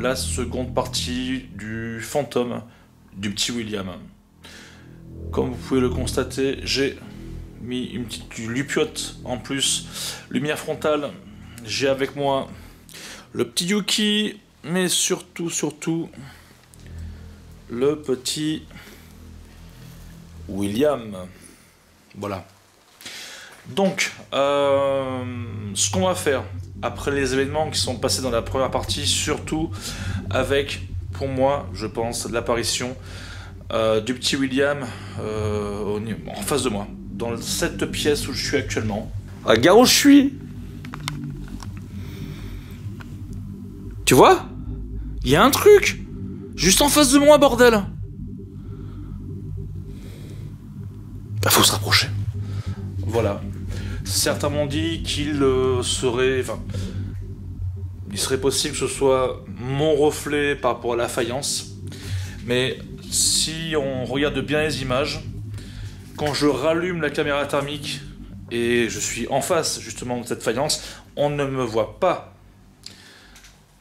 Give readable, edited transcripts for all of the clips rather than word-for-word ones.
la seconde partie du fantôme du petit William. Comme vous pouvez le constater, j'ai mis une petite lupiote en plus, lumière frontale. J'ai avec moi le petit Yuki, mais surtout le petit William. Voilà. Donc, ce qu'on va faire après les événements qui sont passés dans la première partie, surtout avec, pour moi, je pense, l'apparition du petit William en face de moi, dans cette pièce où je suis actuellement. Regarde où je suis. Tu vois? Il y a un truc juste en face de moi, bordel. Bah, faut se rapprocher. Voilà. Certains m'ont dit qu'il serait possible que ce soit mon reflet par rapport à la faïence. Mais si on regarde bien les images, quand je rallume la caméra thermique et je suis en face justement de cette faïence, on ne me voit pas.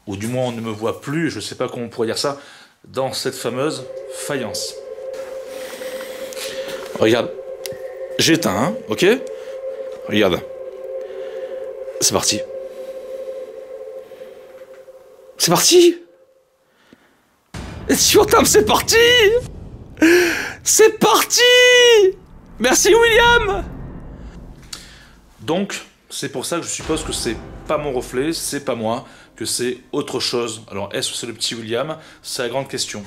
Ou du moins on ne me voit plus, je ne sais pas comment on pourrait dire ça, dans cette fameuse faïence. Regarde. J'éteins, hein, ok? Regarde. C'est parti. C'est parti! Et si on tape, c'est parti! C'est parti! Merci William! Donc, c'est pour ça que je suppose que c'est pas mon reflet, c'est pas moi, que c'est autre chose. Alors, est-ce que c'est le petit William? C'est la grande question.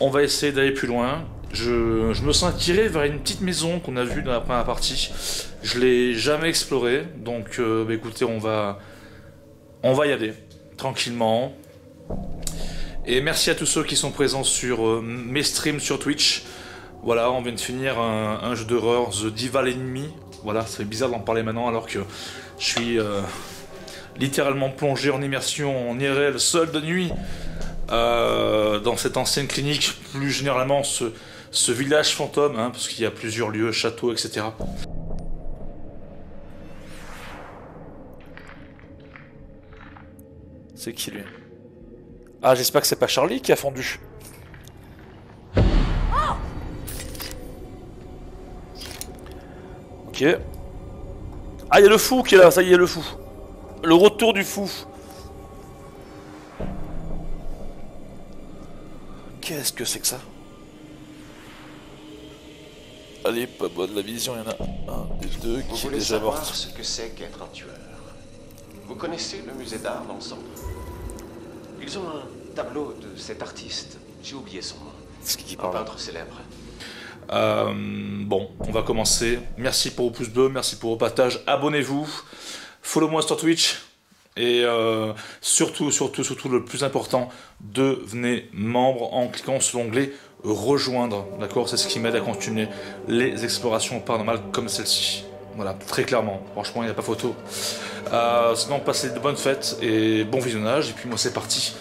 On va essayer d'aller plus loin. Je me sens attiré vers une petite maison qu'on a vue dans la première partie. Je l'ai jamais explorée, donc bah écoutez, on va y aller tranquillement. Et merci à tous ceux qui sont présents sur mes streams sur Twitch. Voilà, on vient de finir un jeu d'horreur, The Devil Enemy. Voilà, c'est bizarre d'en parler maintenant alors que je suis littéralement plongé en immersion en IRL seul de nuit dans cette ancienne clinique, plus généralement ce village fantôme, hein, parce qu'il y a plusieurs lieux, châteaux, etc. C'est qui lui? Ah, j'espère que c'est pas Charlie qui a fondu. Ok. Ah, il y a le fou qui est là, ça y est, le fou. Le retour du fou. Qu'est-ce que c'est que ça? Allez, pas bonne la vision, il y en a un des deux qui est déjà mort. Vous voulez savoir ce que c'est qu'être un tueur? Vous connaissez le musée d'art d'ensemble? Ils ont un tableau de cet artiste. J'ai oublié son nom. Un peintre célèbre. Bon, on va commencer. Merci pour vos pouces bleus, merci pour vos partages. Abonnez-vous, follow-moi sur Twitch. Et surtout, le plus important, devenez membre en cliquant sur l'onglet rejoindre. D'accord, c'est ce qui m'aide à continuer les explorations paranormales comme celle-ci. Voilà, très clairement. Franchement, il n'y a pas photo. Sinon, passez de bonnes fêtes et bon visionnage. Et puis moi, c'est parti.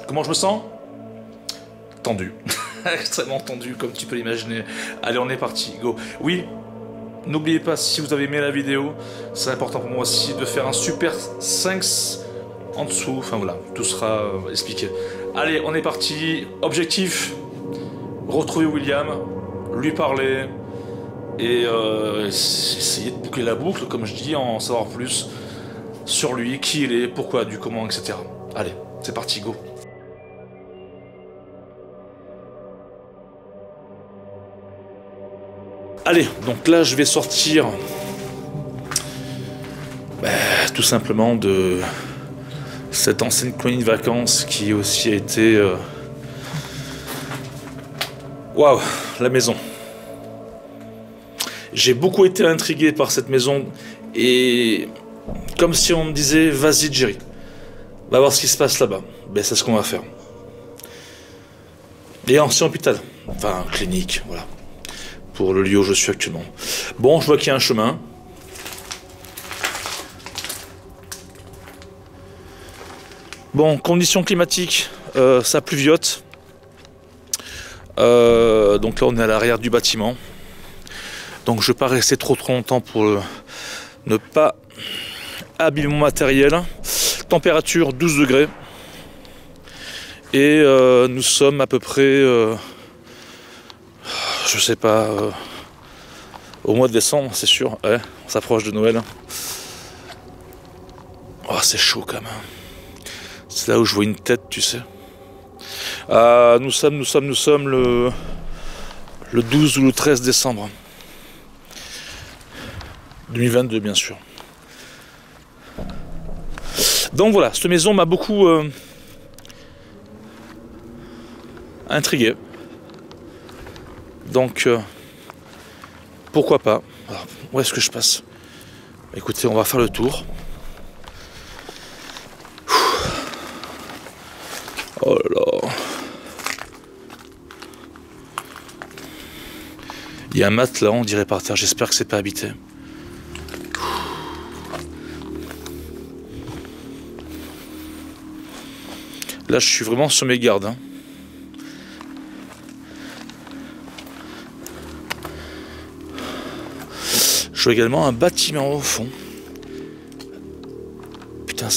Comment je me sens? Tendu. Extrêmement tendu, comme tu peux l'imaginer. Allez, on est parti. Go. Oui. N'oubliez pas, si vous avez aimé la vidéo, c'est important pour moi aussi de faire un super 5 en dessous. Enfin voilà, tout sera expliqué. Allez, on est parti. Objectif, retrouver William, lui parler et essayer de boucler la boucle, comme je dis, en savoir plus sur lui, qui il est, pourquoi, du comment, etc. Allez, c'est parti, go. Allez, donc là je vais sortir tout simplement de cette ancienne colonie de vacances qui aussi a été waouh, la maison. J'ai beaucoup été intrigué par cette maison et comme si on me disait vas-y Jerry, va voir ce qui se passe là-bas. Ben c'est ce qu'on va faire. Et ancien hôpital, enfin clinique, voilà. Pour le lieu où je suis actuellement. Bon, je vois qu'il y a un chemin. Bon, conditions climatiques, ça pluviote. Donc là, on est à l'arrière du bâtiment. Donc je ne vais pas rester trop longtemps pour ne pas abîmer mon matériel. Température 12 degrés. Et nous sommes à peu près, je sais pas, au mois de décembre, c'est sûr. Ouais, on s'approche de Noël. Oh, c'est chaud quand même. C'est là où je vois une tête, tu sais. Nous sommes le 12 ou le 13 décembre 2022, bien sûr. Donc voilà, cette maison m'a beaucoup intrigué. Donc pourquoi pas. Alors, où est-ce que je passe? Écoutez, on va faire le tour. Oh là là. Il y a un matelas, on dirait, par terre. J'espère que c'est pas habité. Là, je suis vraiment sur mes gardes. Hein. Je vois également un bâtiment au fond. Putain,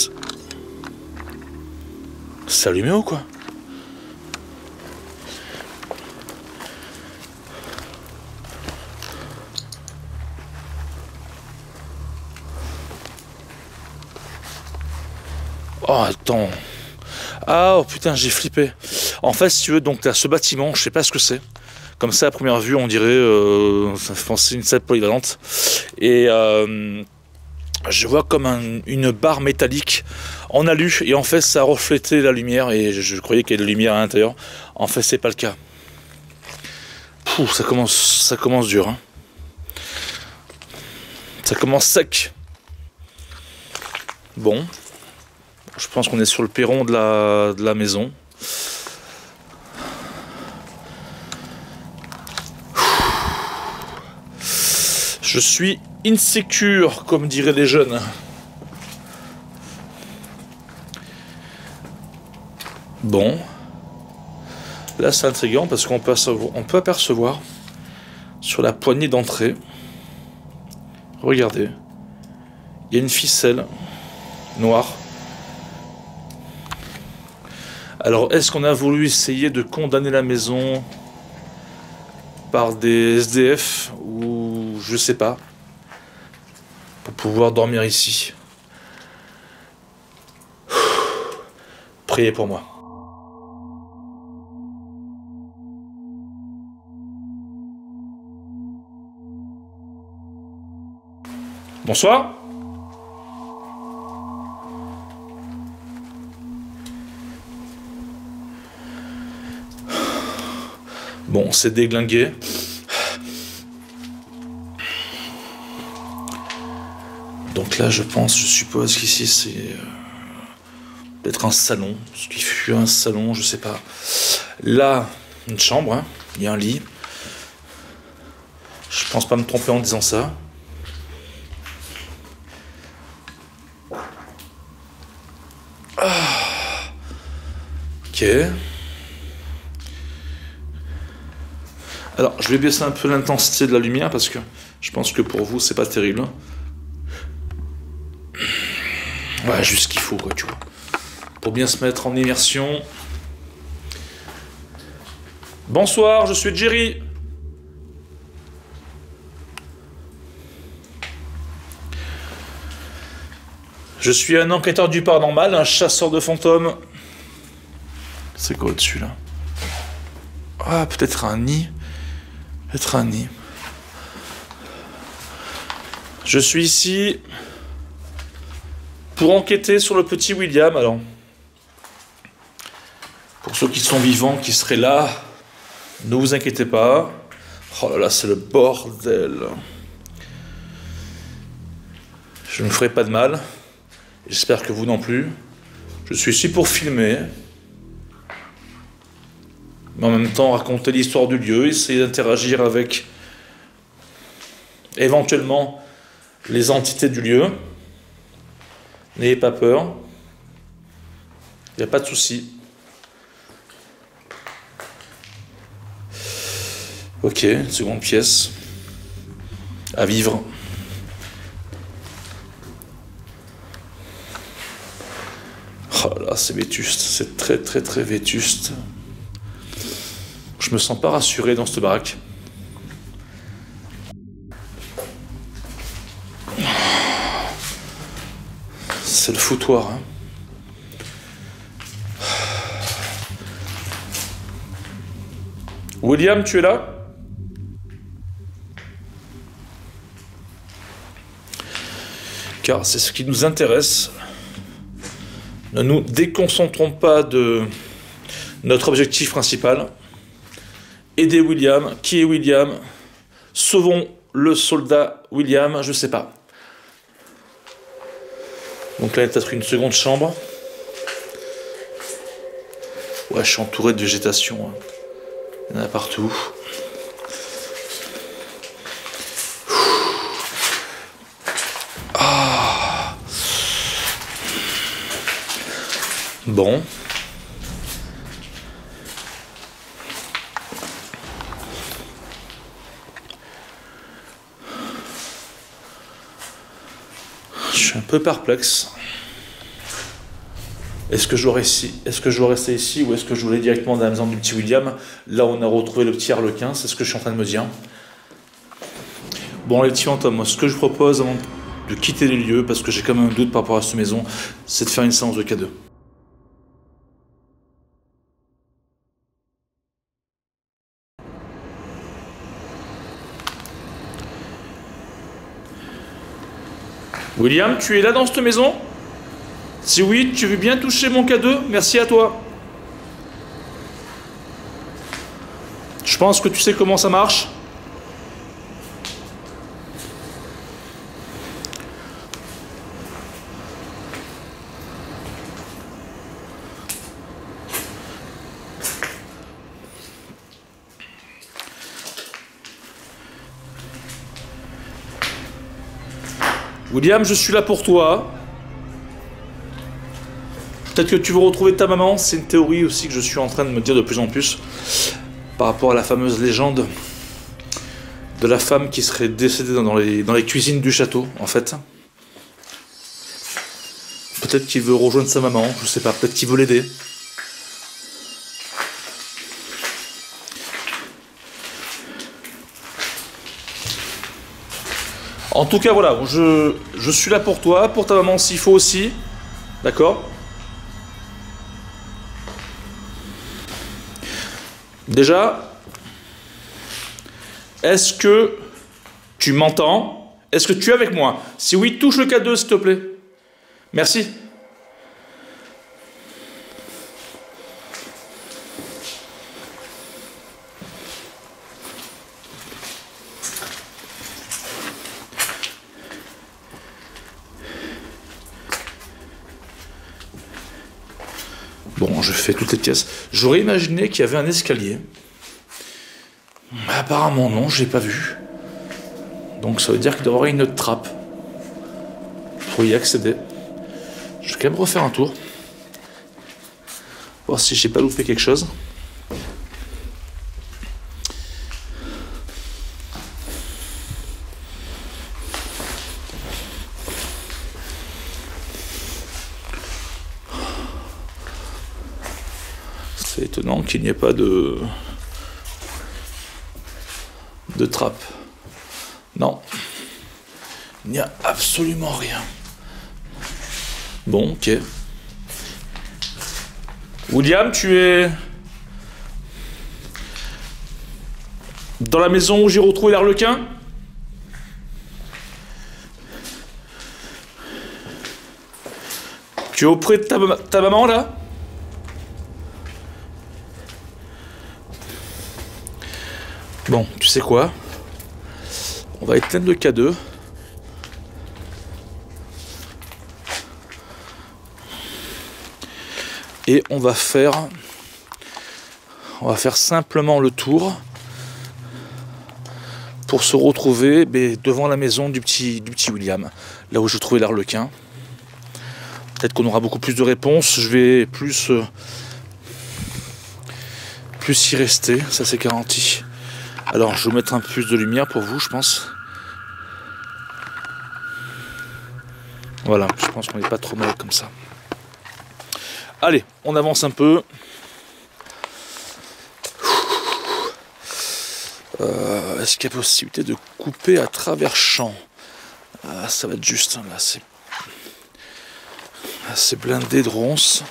c'est allumé ou quoi? Oh, attends. Ah, oh putain, j'ai flippé. En fait, si tu veux, donc là, ce bâtiment, je sais pas ce que c'est. Comme ça, à première vue, on dirait, ça fait penser une salle polyvalente. Et je vois comme une barre métallique en alu. Et en fait, ça a reflété la lumière. Et je croyais qu'il y avait de la lumière à l'intérieur. En fait, c'est pas le cas. Pouh, ça commence dur. Hein. Ça commence sec. Bon. Je pense qu'on est sur le perron de la maison. Je suis insécure, comme diraient les jeunes. Bon. Là, c'est intriguant parce qu'on peut apercevoir sur la poignée d'entrée. Regardez. Il y a une ficelle noire. Alors, est-ce qu'on a voulu essayer de condamner la maison par des SDF ou je sais pas, pour pouvoir dormir ici? Priez pour moi. Bonsoir. Bon, c'est déglingué. Donc là, je suppose qu'ici, c'est peut-être un salon. Ce qui fut un salon, je sais pas. Là, une chambre, hein. Il y a un lit. Je pense pas me tromper en disant ça. Ah. Ok. Alors, je vais baisser un peu l'intensité de la lumière parce que je pense que pour vous, c'est pas terrible. Ouais, juste ce qu'il faut, quoi, tu vois. Pour bien se mettre en immersion. Bonsoir, je suis Jerry. Je suis un enquêteur du paranormal, un chasseur de fantômes. C'est quoi au-dessus, là? Ah, peut-être un nid. Peut-être un nid. Je suis ici pour enquêter sur le petit William. Alors, pour ceux qui sont vivants, qui seraient là, ne vous inquiétez pas. Oh là là, c'est le bordel. Je ne me ferai pas de mal. J'espère que vous non plus. Je suis ici pour filmer. Mais en même temps, raconter l'histoire du lieu, essayer d'interagir avec éventuellement les entités du lieu. N'ayez pas peur. Il n'y a pas de souci. Ok, une seconde pièce. À vivre. Ah, c'est vétuste, c'est très très très vétuste. Je me sens pas rassuré dans cette baraque. C'est le foutoir. Hein. William, tu es là? Car c'est ce qui nous intéresse. Ne nous déconcentrons pas de notre objectif principal. Aider William. Qui est William? Sauvons le soldat William, je sais pas. Donc là, il y a peut-être une seconde chambre. Ouais, je suis entouré de végétation. Hein. Il y en a partout. Ah. Bon. Je suis un peu perplexe. Est-ce que je dois rester ici ou est-ce que je voulais directement dans la maison du petit William, là où on a retrouvé le petit harlequin? C'est ce que je suis en train de me dire. Bon, les petits fantômes, moi, ce que je propose avant de quitter les lieux, parce que j'ai quand même un doute par rapport à cette maison, c'est de faire une séance de K2. William, tu es là dans cette maison? Si oui, tu veux bien toucher mon K2? Merci à toi. Je pense que tu sais comment ça marche. William, je suis là pour toi. Peut-être que tu veux retrouver ta maman, c'est une théorie aussi que je suis en train de me dire de plus en plus par rapport à la fameuse légende de la femme qui serait décédée dans les cuisines du château, en fait. Peut-être qu'il veut rejoindre sa maman, je sais pas, peut-être qu'il veut l'aider. En tout cas, voilà, je suis là pour toi, pour ta maman s'il faut aussi, d'accord ? Déjà, est-ce que tu m'entends? Est-ce que tu es avec moi? Si oui, touche le K2, s'il te plaît. Merci. Bon, je fais toutes les pièces. J'aurais imaginé qu'il y avait un escalier. Apparemment non, je l'ai pas vu. Donc ça veut dire qu'il doit y avoir une trappe pour y accéder. Je vais quand même refaire un tour. Voir si j'ai pas loupé quelque chose. C'est étonnant qu'il n'y ait pas de trappe. Non. Il n'y a absolument rien. Bon, ok. William, tu es dans la maison où j'ai retrouvé l'Arlequin? Tu es auprès de ta maman, là? Bon, tu sais quoi? On va éteindre le K2. Et on va faire simplement le tour pour se retrouver devant la maison du petit William, là où je trouvais l'Arlequin. Peut-être qu'on aura beaucoup plus de réponses. Je vais plus y rester, ça c'est garanti. Alors, je vais vous mettre un peu plus de lumière pour vous, je pense. Voilà, je pense qu'on n'est pas trop mal comme ça. Allez, on avance un peu. Est-ce qu'il y a possibilité de couper à travers champ? Ça va être juste, hein, là c'est blindé de ronces.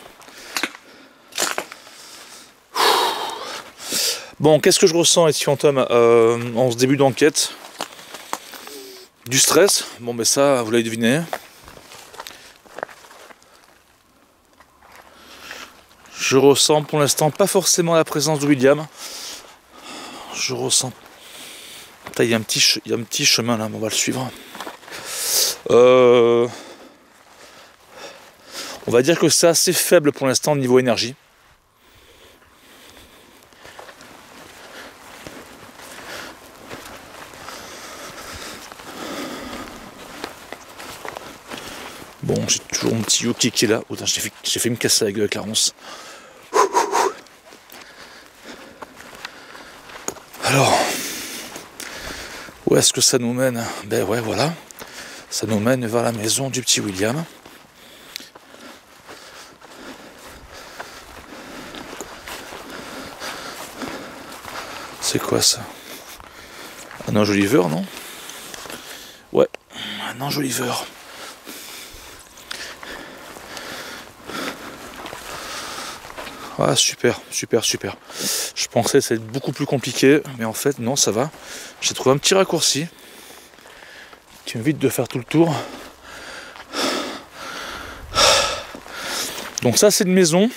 Bon, qu'est-ce que je ressens ici, Fantôme, en ce début d'enquête? Du stress, bon ben ça, vous l'avez deviné. Je ressens pour l'instant pas forcément la présence de William. Je ressens... Il y a un petit chemin là, on va le suivre. On va dire que c'est assez faible pour l'instant au niveau énergie. Bon, j'ai toujours mon petit Yuki qui est là. Oh, j'ai fait me casser la gueule avec la ronce. Alors, où est-ce que ça nous mène? Ben ouais, voilà. Ça nous mène vers la maison du petit William. C'est quoi ça? Un enjoliveur, non? Ouais, un enjoliveur. Ah super, super, super. Je pensais que ça allait être beaucoup plus compliqué, mais en fait non, ça va. J'ai trouvé un petit raccourci qui m'évite de faire tout le tour. Donc ça c'est une maison.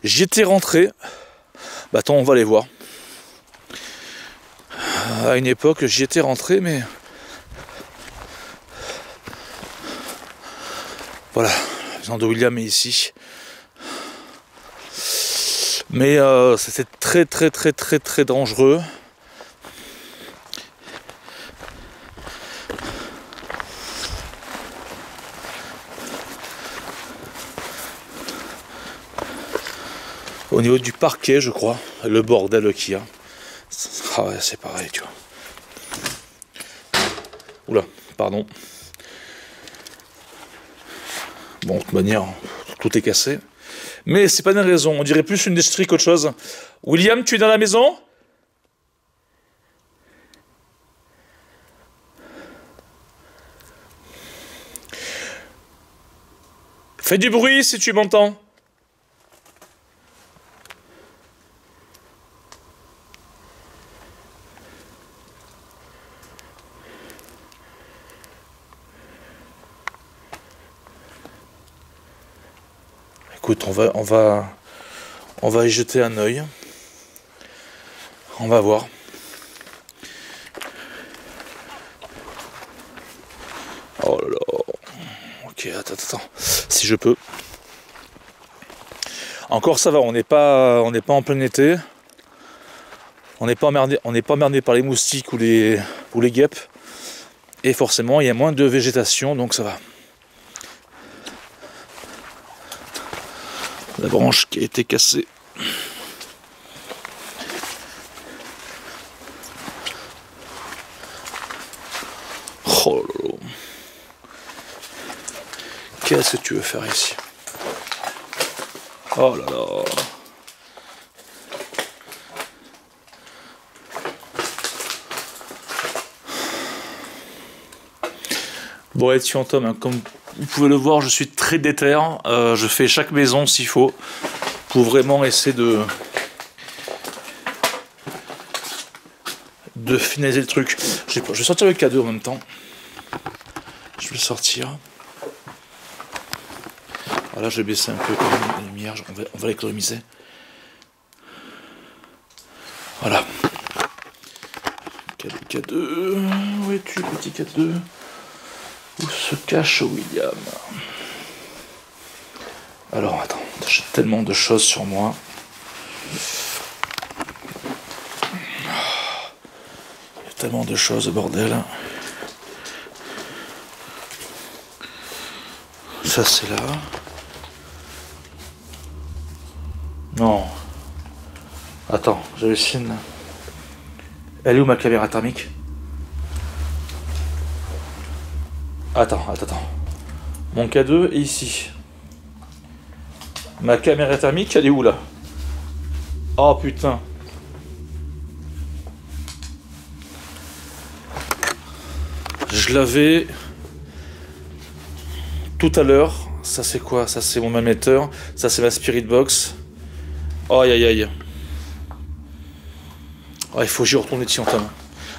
J'y étais rentré. Bah attends, on va aller voir. À une époque j'y étais rentré, mais voilà, la maison de William est ici. Mais c'était très dangereux. Au niveau du parquet, je crois, le bordel qu'il y a. Ah ouais, c'est pareil, tu vois. Oula, pardon. Bon, de toute manière, tout est cassé. Mais c'est pas une raison, on dirait plus une déchetterie qu'autre chose. William, tu es dans la maison? Fais du bruit si tu m'entends. Écoute, on va y jeter un œil. On va voir. Oh là là. Ok, attends. Si je peux. Encore ça va, on n'est pas en plein été. On n'est pas emmerdé par les moustiques ou les guêpes. Et forcément, il y a moins de végétation, donc ça va. La branche qui a été cassée. Oh là là. Qu'est-ce que tu veux faire ici? Oh là là. Bon, les petits fantômes, hein, comme vous pouvez le voir, je suis très déter. Je fais chaque maison s'il faut pour vraiment essayer de finaliser le truc. Je vais sortir le cadeau en même temps. Je vais le sortir. Voilà, je vais baisser un peu la lumière. On va l'économiser. Voilà. Cadeau. Où es-tu, petit cadeau? Où se cache William? Alors attends, j'ai tellement de choses sur moi. Il y a tellement de choses, bordel. Ça c'est là. Non. Attends, j'hallucine. Elle est où ma caméra thermique? Attends. Mon cadeau est ici. Ma caméra thermique, elle est où là? Oh putain. Je l'avais tout à l'heure. Ça c'est quoi? Ça c'est mon émetteur. Ça c'est ma Spirit Box. Oh aïe aïe aïe. Oh, il faut que j'y retourne dessus en temps.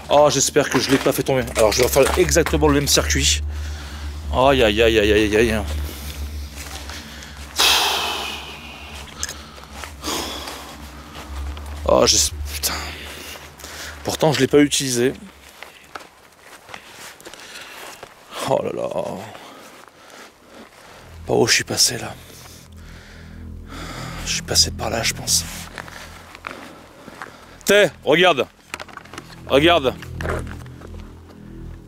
Oh, j'espère que je ne l'ai pas fait tomber. Alors je vais faire exactement le même circuit. Oh aïe aïe aïe aïe aïe aïe. Oh putain. Pourtant je l'ai pas utilisé. Oh là là. Par où je suis passé là? Je suis passé par là je pense. Regarde. Regarde.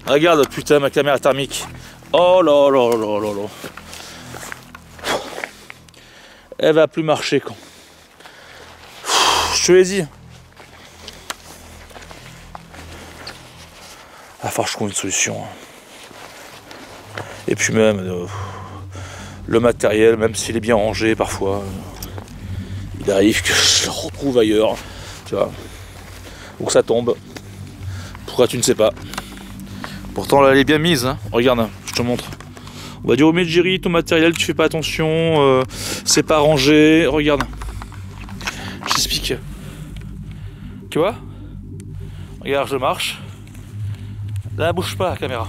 Regarde putain ma caméra thermique. Oh là là là là là. Elle va plus marcher quand. Je te l'ai dit. Il va falloir que je trouve une solution. Et puis même le matériel, même s'il est bien rangé parfois, il arrive que je le retrouve ailleurs. Tu vois. Ou que ça tombe. Pourquoi tu ne sais pas? Pourtant là elle est bien mise, hein. Regarde, je te montre. On va dire au Medjiri, ton matériel, tu fais pas attention, c'est pas rangé. Regarde. J'explique. Tu vois? Regarde, je marche. Là, elle bouge pas la caméra.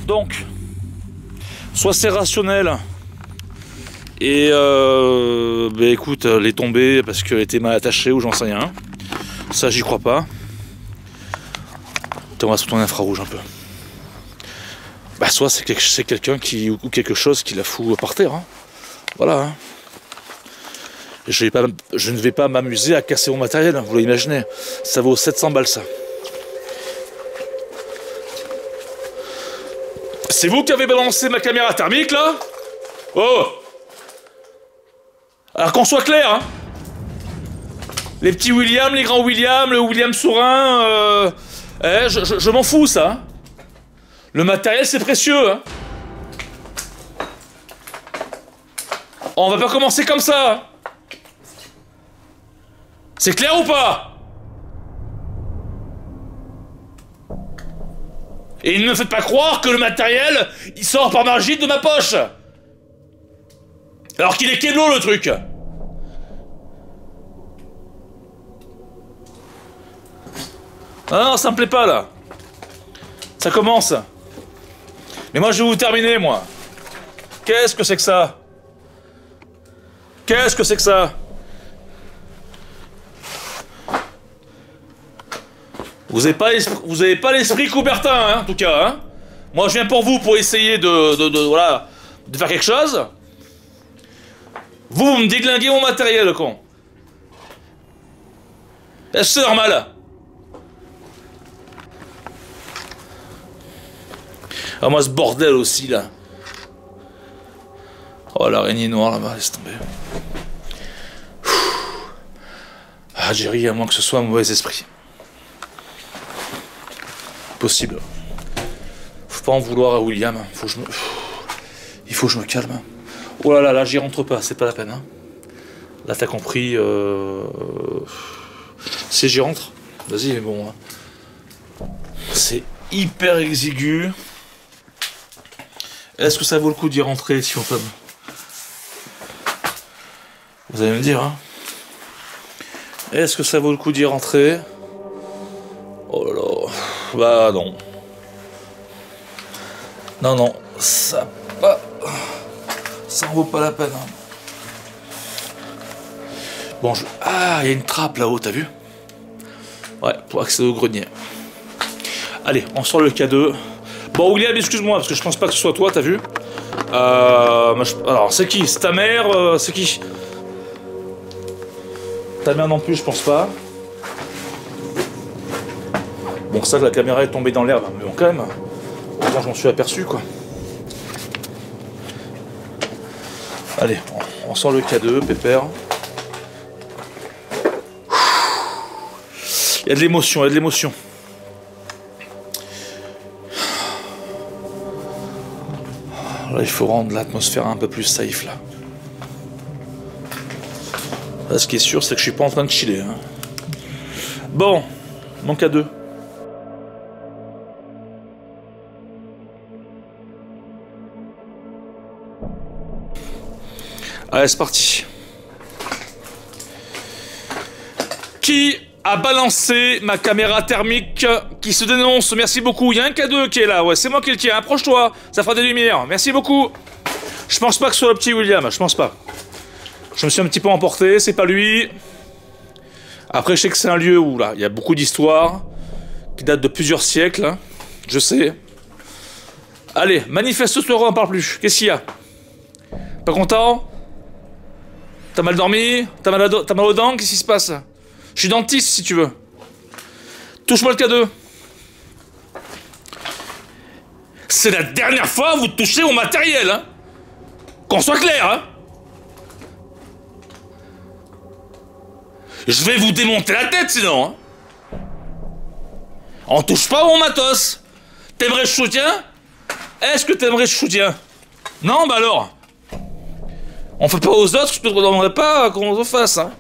Donc, soit c'est rationnel. Et bah écoute, elle est tombée parce qu'elle était mal attachée ou j'en sais rien. Ça, j'y crois pas. On va se tourner infrarouge un peu. Bah soit c'est quelqu'un qui ou quelque chose qui la fout par terre. Hein. Voilà. Hein. Je ne vais pas m'amuser à casser mon matériel, vous l'imaginez. Ça vaut 700 balles ça. C'est vous qui avez balancé ma caméra thermique là? Oh! Alors qu'on soit clair, hein. Les petits William, les grands William, le William Sourin, je m'en fous ça. Hein. Le matériel c'est précieux. Hein. On va pas commencer comme ça. Hein. C'est clair ou pas? Et ne me faites pas croire que le matériel, il sort par magie de ma poche. Alors qu'il est keblo le truc. Ah non, ça me plaît pas là. Ça commence. Mais moi je vais vous terminer moi. Qu'est-ce que c'est que ça? Qu'est-ce que c'est que ça? Vous avez pas l'esprit Coubertin, hein, en tout cas. Hein. Moi, je viens pour vous pour essayer voilà, de faire quelque chose. Vous me déglinguez mon matériel, con. Est-ce que c'est normal? Ah, moi, ce bordel aussi, là. Oh, l'araignée noire, là-bas, laisse tomber. Ah, Jerry, à moins que ce soit un mauvais esprit. Possible. Faut pas en vouloir à William. Il faut que je me calme. Oh là là, là, j'y rentre pas, c'est pas la peine. Hein. Là, t'as compris. Si j'y rentre, vas-y, mais bon. Hein. C'est hyper exigu. Est-ce que ça vaut le coup d'y rentrer, si on peut? Vous allez me dire, hein. Est-ce que ça vaut le coup d'y rentrer? Oh là là. Bah non. Non, non. Ça en vaut pas la peine. Hein. Bon, ah, il y a une trappe là-haut, t'as vu? Ouais, pour accéder au grenier. Allez, on sort le K2. Bon, William, excuse-moi, parce que je pense pas que ce soit toi, t'as vu? Alors, c'est qui? C'est ta mère? C'est qui? Ta mère non plus, je pense pas. Bon, ça, la caméra est tombée dans l'herbe, mais bon, quand même, autant je m'en suis aperçu, quoi. Allez, on sort le K2, pépère. Il y a de l'émotion, il y a de l'émotion. Là, il faut rendre l'atmosphère un peu plus safe, là. Là, ce qui est sûr, c'est que je suis pas en train de chiller. Hein. Bon, manque à 2. Allez, c'est parti. Qui a balancé ma caméra thermique qui se dénonce? Merci beaucoup. Il y a un K2 qui est là. Ouais, c'est moi qui le tiens. Approche-toi. Ça fera des lumières. Merci beaucoup. Je pense pas que ce soit le petit William. Je pense pas. Je me suis un petit peu emporté. C'est pas lui. Après, je sais que c'est un lieu où là, il y a beaucoup d'histoires qui datent de plusieurs siècles. Hein. Je sais. Allez, manifeste-toi, on en parle plus. Qu'est-ce qu'il y a? Pas content? T'as mal dormi? T'as mal aux dents? Qu'est-ce qui se passe? Je suis dentiste si tu veux. Touche-moi le K2. C'est la dernière fois que vous touchez au matériel, hein. Qu'on soit clair, hein. Je vais vous démonter la tête sinon, hein. On touche pas au matos. T'aimerais ce soutien? Est-ce que t'aimerais ce soutien? Non, bah alors. On fait pas aux autres, je te demanderai pas qu'on se fasse, hein.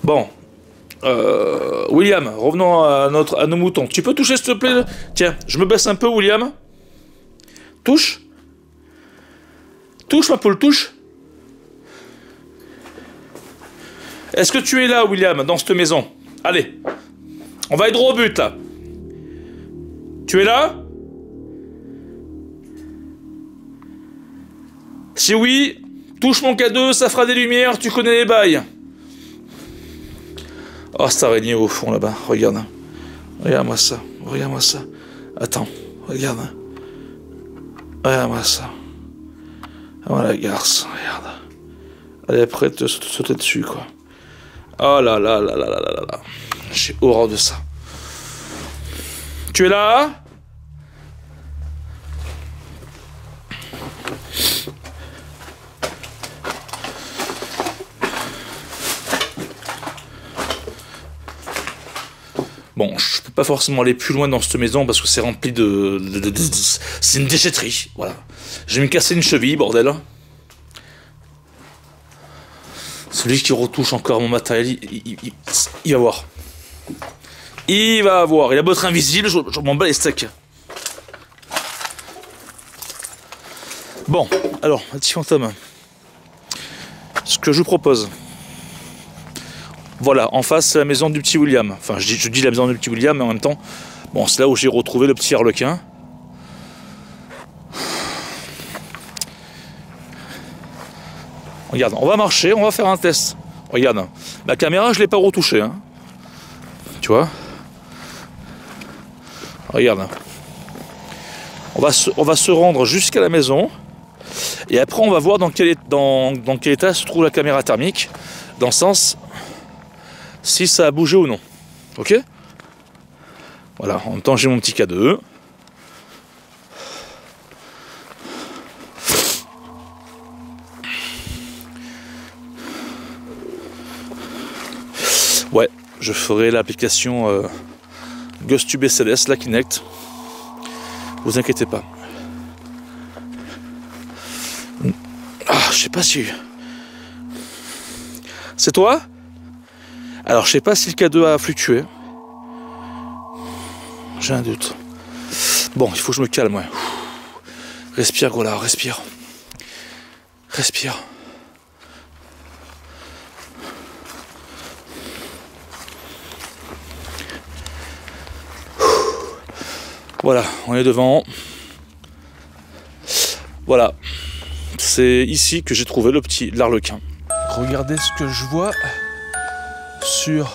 Bon. William, revenons à nos moutons. Tu peux toucher, s'il te plaît? Tiens, je me baisse un peu, William. Touche. Touche, ma poule, touche. Est-ce que tu es là, William, dans cette maison? Allez. On va être droit au but, là. Tu es là? Si oui, touche mon K2, ça fera des lumières, tu connais les bails. Oh, cette araignée au fond là-bas, regarde. Regarde-moi ça, regarde-moi ça. Attends, regarde. Regarde-moi ça. Oh la garce, regarde. Elle est prête de sauter dessus, quoi. Oh là là là là là là là. J'ai horreur de ça. Tu es là? Bon, je peux pas forcément aller plus loin dans cette maison parce que c'est rempli de c'est une déchetterie, voilà. Je vais me casser une cheville, bordel. Celui qui retouche encore mon matériel, il va voir. Il va voir. Il a beau être invisible, je m'en bats les steaks. Bon, alors, petit fantôme. Ce que je vous propose... Voilà, en face, c'est la maison du petit William. Enfin, je dis la maison du petit William, mais en même temps, bon, c'est là où j'ai retrouvé le petit harlequin. Regarde, on va marcher, on va faire un test. Regarde, la caméra, je ne l'ai pas retouchée. Hein. Tu vois? Regarde. On va se rendre jusqu'à la maison. Et après, on va voir dans quel état se trouve la caméra thermique. Dans le sens... si ça a bougé ou non. Ok? Voilà, en même temps j'ai mon petit K2. Ouais, je ferai l'application GhostTube SLS, la Kinect. Vous inquiétez pas. Ah, je sais pas si... C'est toi? Alors, je sais pas si le K2 a fluctué. J'ai un doute. Bon, il faut que je me calme, ouais. Respire, Gola, respire. Respire. Voilà, on est devant. Voilà. C'est ici que j'ai trouvé l'arlequin. Regardez ce que je vois sur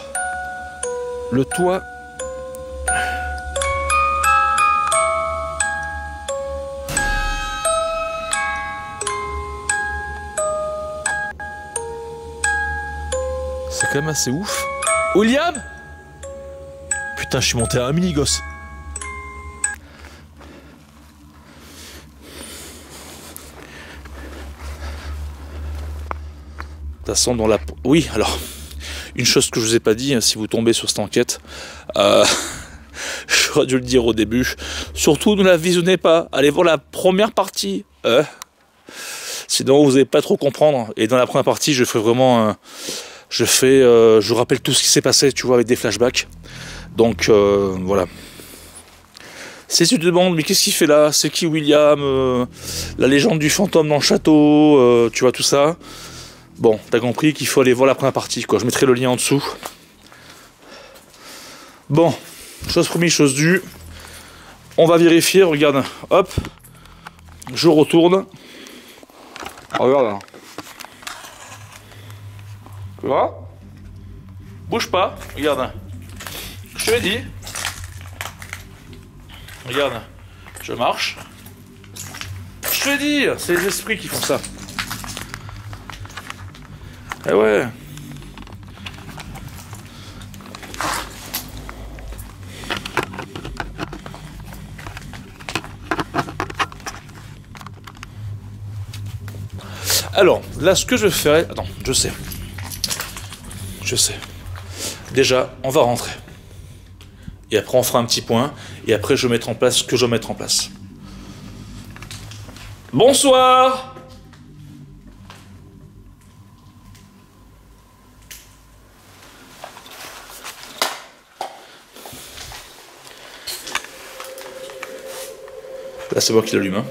le toit. C'est quand même assez ouf. William! Putain, je suis monté à un mini-gosse. De toute façon, dans la... Oui, alors... Une chose que je vous ai pas dit, hein, si vous tombez sur cette enquête, j'aurais dû le dire au début, surtout ne la visionnez pas, allez voir la première partie, Sinon vous n'allez pas trop comprendre. Et dans la première partie, je fais vraiment... je vous rappelle tout ce qui s'est passé, tu vois, avec des flashbacks. Donc voilà. Si tu te demandes, mais qu'est-ce qu'il fait là? C'est qui William? La légende du fantôme dans le château, tu vois tout ça. Bon, t'as compris qu'il faut aller voir la première partie, quoi. Je mettrai le lien en dessous. Bon, chose promise, chose due. On va vérifier, regarde, hop. Je retourne. Regarde là. Tu vois? Bouge pas, regarde. Je te l'ai dit. Regarde, je marche. Je te l'ai dit, c'est les esprits qui font ça. Eh ouais. Alors, là, ce que je ferai... Attends, je sais. Je sais. Déjà, on va rentrer. Et après, on fera un petit point. Et après, je vais mettre en place ce que je dois mettre en place. Bonsoir! Là, c'est moi qui l'allume. Hein.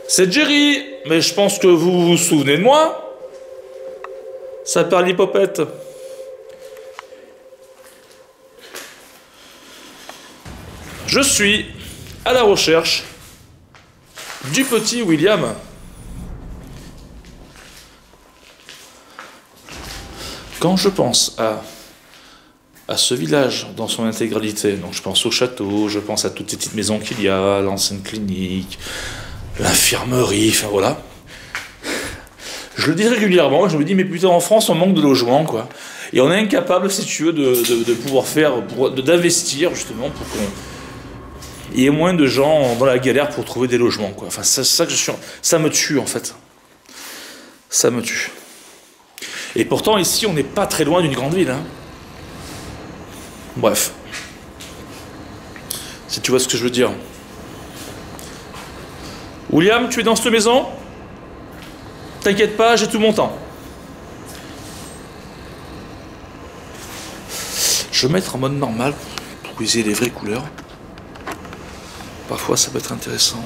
C'est Jerry! Mais je pense que vous vous souvenez de moi? Ça parle l'hypopète. Je suis à la recherche du petit William. Quand je pense à ce village dans son intégralité, donc je pense au château, je pense à toutes ces petites maisons qu'il y a, l'ancienne clinique, l'infirmerie, enfin voilà. Je le dis régulièrement, je me dis mais putain en France on manque de logements quoi. Et on est incapable si tu veux de pouvoir faire, d'investir justement pour qu'il y ait moins de gens dans la galère pour trouver des logements quoi. Enfin c'est ça que ça me tue en fait. Ça me tue. Et pourtant ici on n'est pas très loin d'une grande ville. Hein. Bref. Si tu vois ce que je veux dire. William, tu es dans cette maison? T'inquiète pas, j'ai tout mon temps. Je vais mettre en mode normal pour que vous ayez les vraies couleurs. Parfois ça peut être intéressant.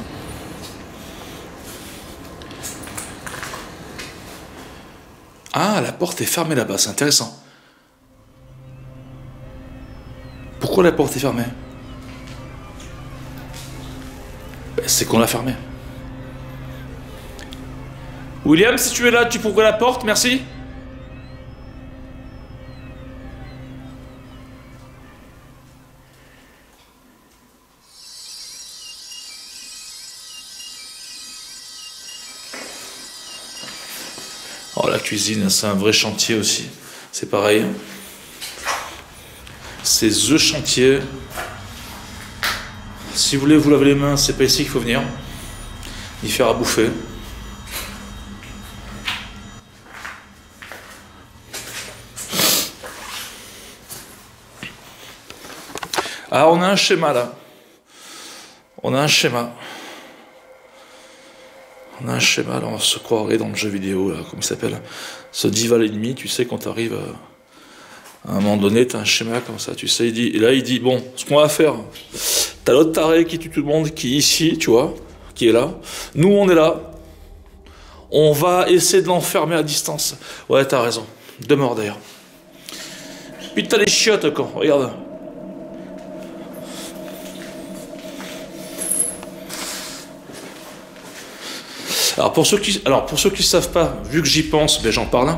Ah, la porte est fermée là-bas, c'est intéressant. Pourquoi la porte est fermée? C'est qu'on l'a fermée. William, si tu es là, tu peux ouvrir la porte, merci. Oh, la cuisine, c'est un vrai chantier aussi. C'est pareil. C'est The Chantier. Si vous voulez vous laver les mains, c'est pas ici qu'il faut venir. Y faire à bouffer. Ah, on a un schéma là. On a un schéma. On a un schéma, là, on se croirait dans le jeu vidéo, là, comment il s'appelle? Ce Dival ennemi, tu sais, quand tu arrives à un moment donné, tu as un schéma comme ça, tu sais, et là il dit, bon, ce qu'on va faire, t'as l'autre taré qui tue tout le monde, qui est ici, tu vois, qui est là. Nous, on est là. On va essayer de l'enfermer à distance. Ouais, t'as raison. Demeure d'ailleurs. Puis t'as les chiottes, quoi, regarde. Alors pour ceux qui savent pas, vu que j'y pense, ben j'en parle.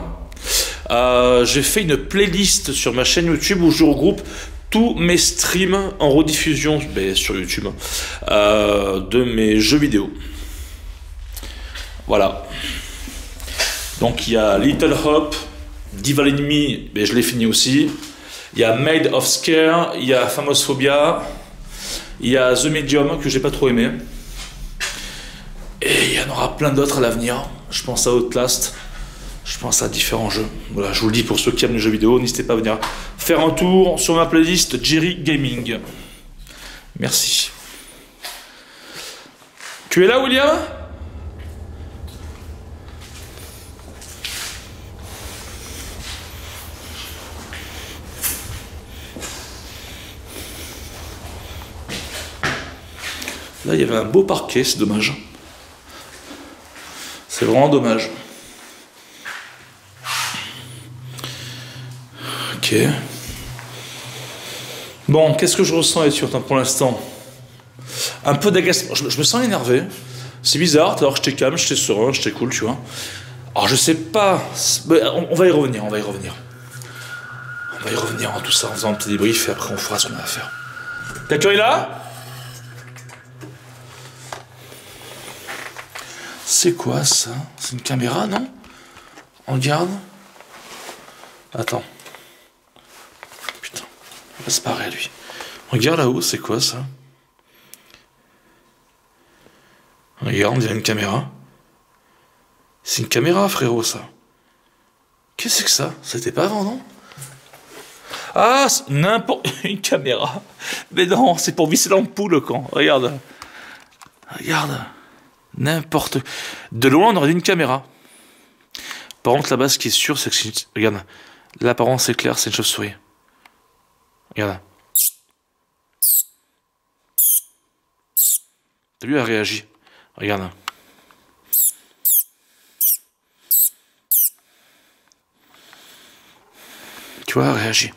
J'ai fait une playlist sur ma chaîne YouTube où je regroupe tous mes streams en rediffusion sur YouTube de mes jeux vidéo. Voilà. Donc il y a Little Hope, Dival Enemy, je l'ai fini aussi. Il y a Made of Scare, il y a Phasmophobia, il y a The Medium que j'ai pas trop aimé. Et il y en aura plein d'autres à l'avenir. Je pense à Outlast. Je pense à différents jeux. Voilà, je vous le dis pour ceux qui aiment les jeux vidéo, n'hésitez pas à venir faire un tour sur ma playlist Jerry Gaming. Merci. Tu es là, William? Là, il y avait un beau parquet, c'est dommage. C'est vraiment dommage. Ok. Bon, qu'est-ce que je ressens là-dessus pour l'instant? Un peu d'agacement. Je me sens énervé. C'est bizarre, alors que j'étais calme, j'étais serein, j'étais cool, tu vois. Alors je sais pas. On va y revenir, on va y revenir. On va y revenir en tout ça en faisant un petit débrief et après on fera ce qu'on a à faire. Quelqu'un est là? C'est quoi ça? C'est une caméra, non? On regarde. Attends. Putain, il va se barrer lui. Regarde là-haut, c'est quoi ça? Regarde, il y a une caméra. C'est une caméra, frérot, ça. Qu'est-ce que c'est que ça? C'était pas avant, non? Ah, n'importe... Une caméra. Mais non, c'est pour visser l'ampoule, le camp. Regarde. Regarde. N'importe... De loin, on aurait dit une caméra. Par contre, là-bas, ce qui est sûr, c'est que... Regarde. L'apparence est claire, c'est une chauve-souris. Regarde. T'as vu, elle réagit. Regarde. Tu vois, elle réagit.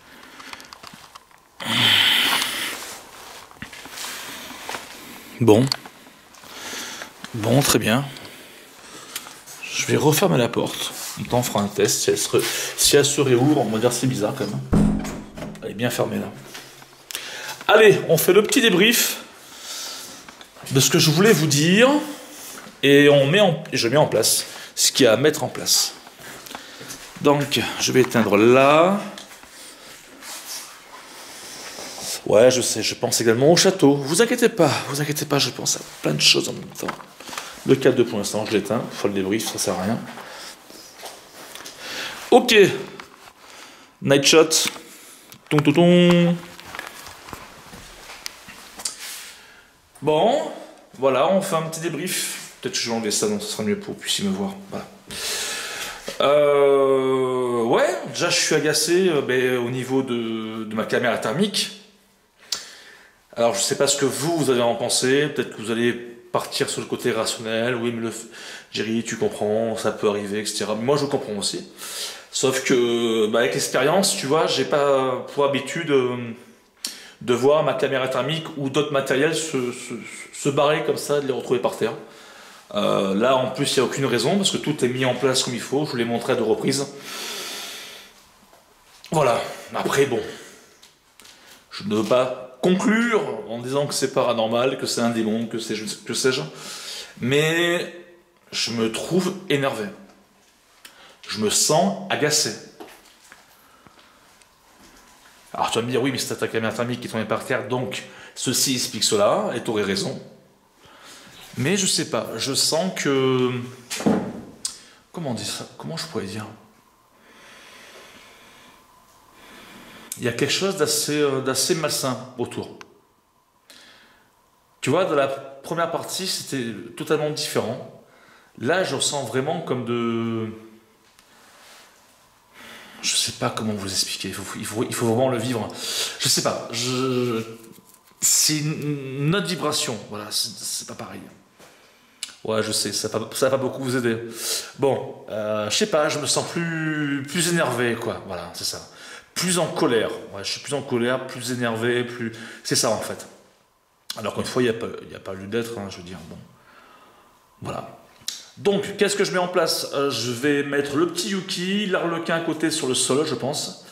Bon. Bon, très bien. Je vais refermer la porte. On t'en fera un test. Si elle se réouvre, on va dire c'est bizarre quand même. Elle est bien fermée là. Allez, on fait le petit débrief de ce que je voulais vous dire. Et je mets en place ce qu'il y a à mettre en place. Donc, je vais éteindre là. Ouais, je sais, je pense également au château. Vous inquiétez pas, je pense à plein de choses en même temps. Le 4-2 pour l'instant, je l'éteins. Il faut le débrief, ça sert à rien. Ok. Night shot. Ton. Bon, voilà, on fait un petit débrief. Peut-être que je vais enlever ça, donc ce sera mieux pour que vous puissiez me voir. Voilà. Ouais, déjà je suis agacé au niveau de ma caméra thermique. Alors je sais pas ce que vous allez en penser, peut-être que vous allez partir sur le côté rationnel, oui mais Jerry tu comprends, ça peut arriver, etc. Mais moi je comprends aussi. Sauf que avec l'expérience, tu vois, j'ai pas pour habitude de voir ma caméra thermique ou d'autres matériels se barrer comme ça, de les retrouver par terre. Là en plus il n'y a aucune raison parce que tout est mis en place comme il faut, je vous l'ai montré à 2 reprises. Voilà, après bon, je ne veux pas conclure en disant que c'est paranormal, que c'est un démon, que sais-je, mais je me trouve énervé. Je me sens agacé. Alors tu vas me dire, oui mais c'est ta caméra thermique qui est tombée par terre, donc ceci explique cela, et tu aurais raison. Mais je sais pas, je sens que... Comment on dit ça? Comment je pourrais dire? Il y a quelque chose d'assez malsain autour. Tu vois, dans la première partie, c'était totalement différent. Là, je ressens vraiment comme de... Je sais pas comment vous expliquer, il faut vraiment le vivre. Je sais pas, c'est une autre vibration, voilà, c'est pas pareil. Ouais, je sais, ça va pas beaucoup vous aider. Bon, je sais pas, je me sens plus énervé, quoi, voilà, c'est ça. Plus en colère, ouais, je suis plus en colère, plus énervé, plus... C'est ça, en fait. Alors qu'une fois, il n'y a pas lieu d'être, hein, je veux dire, bon. Voilà. Donc, qu'est-ce que je mets en place? Je vais mettre le petit Yuki, l'arlequin à côté sur le sol, je pense.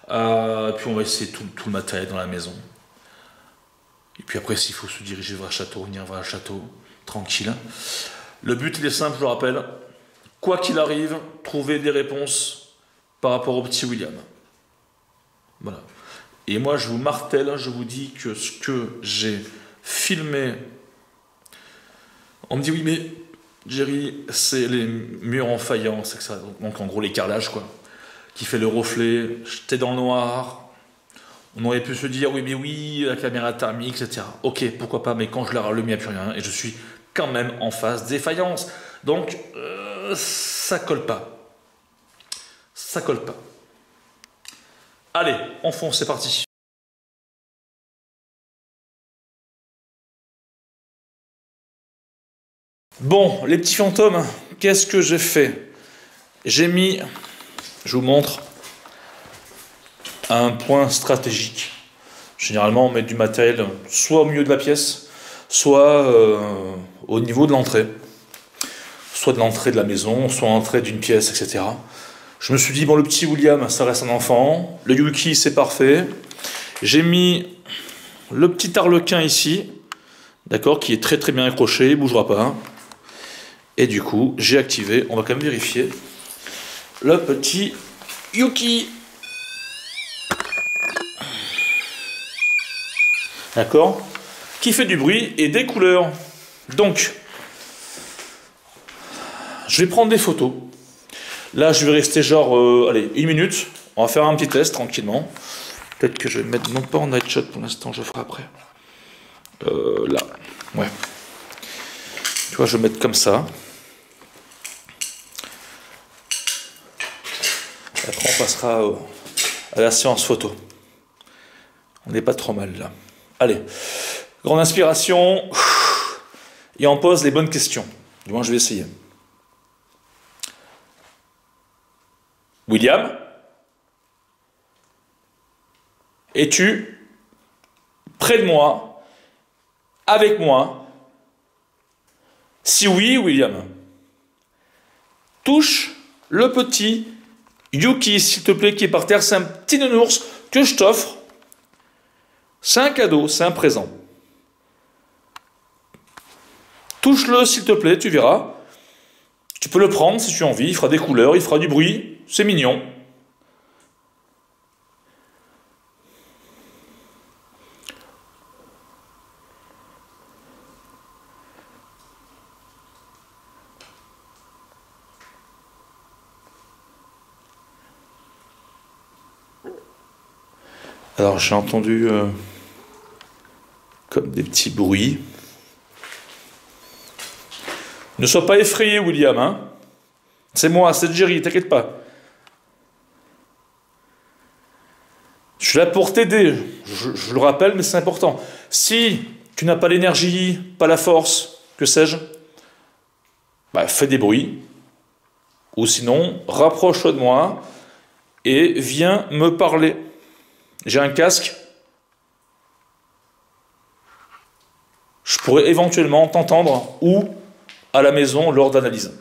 Puis on va essayer tout le matériel dans la maison. Et puis après, s'il faut se diriger vers le château, venir vers le château, tranquille. Le but, il est simple, je le rappelle. Quoi qu'il arrive, trouver des réponses par rapport au petit William. Voilà. Et moi, je vous martèle, je vous dis que ce que j'ai filmé... On me dit, oui, mais... Jerry, c'est les murs en faïence, etc. Donc en gros les carrelages quoi, qui fait le reflet, j'étais dans le noir, on aurait pu se dire oui mais oui, la caméra thermique, etc. Ok, pourquoi pas, mais quand je la rallume, il n'y a plus rien, et je suis quand même en face des faïences. Donc ça colle pas. Ça colle pas. Allez, on fonce, c'est parti. Bon, les petits fantômes, qu'est-ce que j'ai fait? J'ai mis, je vous montre, un point stratégique. Généralement, on met du matériel soit au milieu de la pièce, soit au niveau de l'entrée. Soit de l'entrée de la maison, soit l'entrée d'une pièce, etc. Je me suis dit, bon, le petit William, ça reste un enfant. Le Yuki, c'est parfait. J'ai mis le petit arlequin ici, d'accord, qui est très très bien accroché, il ne bougera pas. Et du coup, j'ai activé, on va quand même vérifier, le petit Yuki. D'accord? Qui fait du bruit et des couleurs. Donc, je vais prendre des photos. Là, je vais rester genre, allez, 1 minute. On va faire un petit test tranquillement. Peut-être que je vais mettre non pas en night shot pour l'instant, je ferai après. Là, ouais. Tu vois, je vais mettre comme ça. Après, on passera à la séance photo. On n'est pas trop mal là. Allez, grande inspiration. Et on pose les bonnes questions. Du moins, je vais essayer. William, es-tu près de moi, avec moi? Si oui, William, touche le petit Yuki, s'il te plaît, qui est par terre. C'est un petit nounours que je t'offre. C'est un cadeau, c'est un présent. Touche-le, s'il te plaît, tu verras. Tu peux le prendre si tu as envie, il fera des couleurs, il fera du bruit, c'est mignon. Alors j'ai entendu comme des petits bruits. Ne sois pas effrayé, William, hein. C'est moi, c'est Jerry, t'inquiète pas. Je suis là pour t'aider, je le rappelle, mais c'est important. Si tu n'as pas l'énergie, pas la force, que sais-je, bah, fais des bruits. Ou sinon, rapproche-toi de moi et viens me parler. J'ai un casque. Je pourrais éventuellement t'entendre ou à la maison lors d'analyse.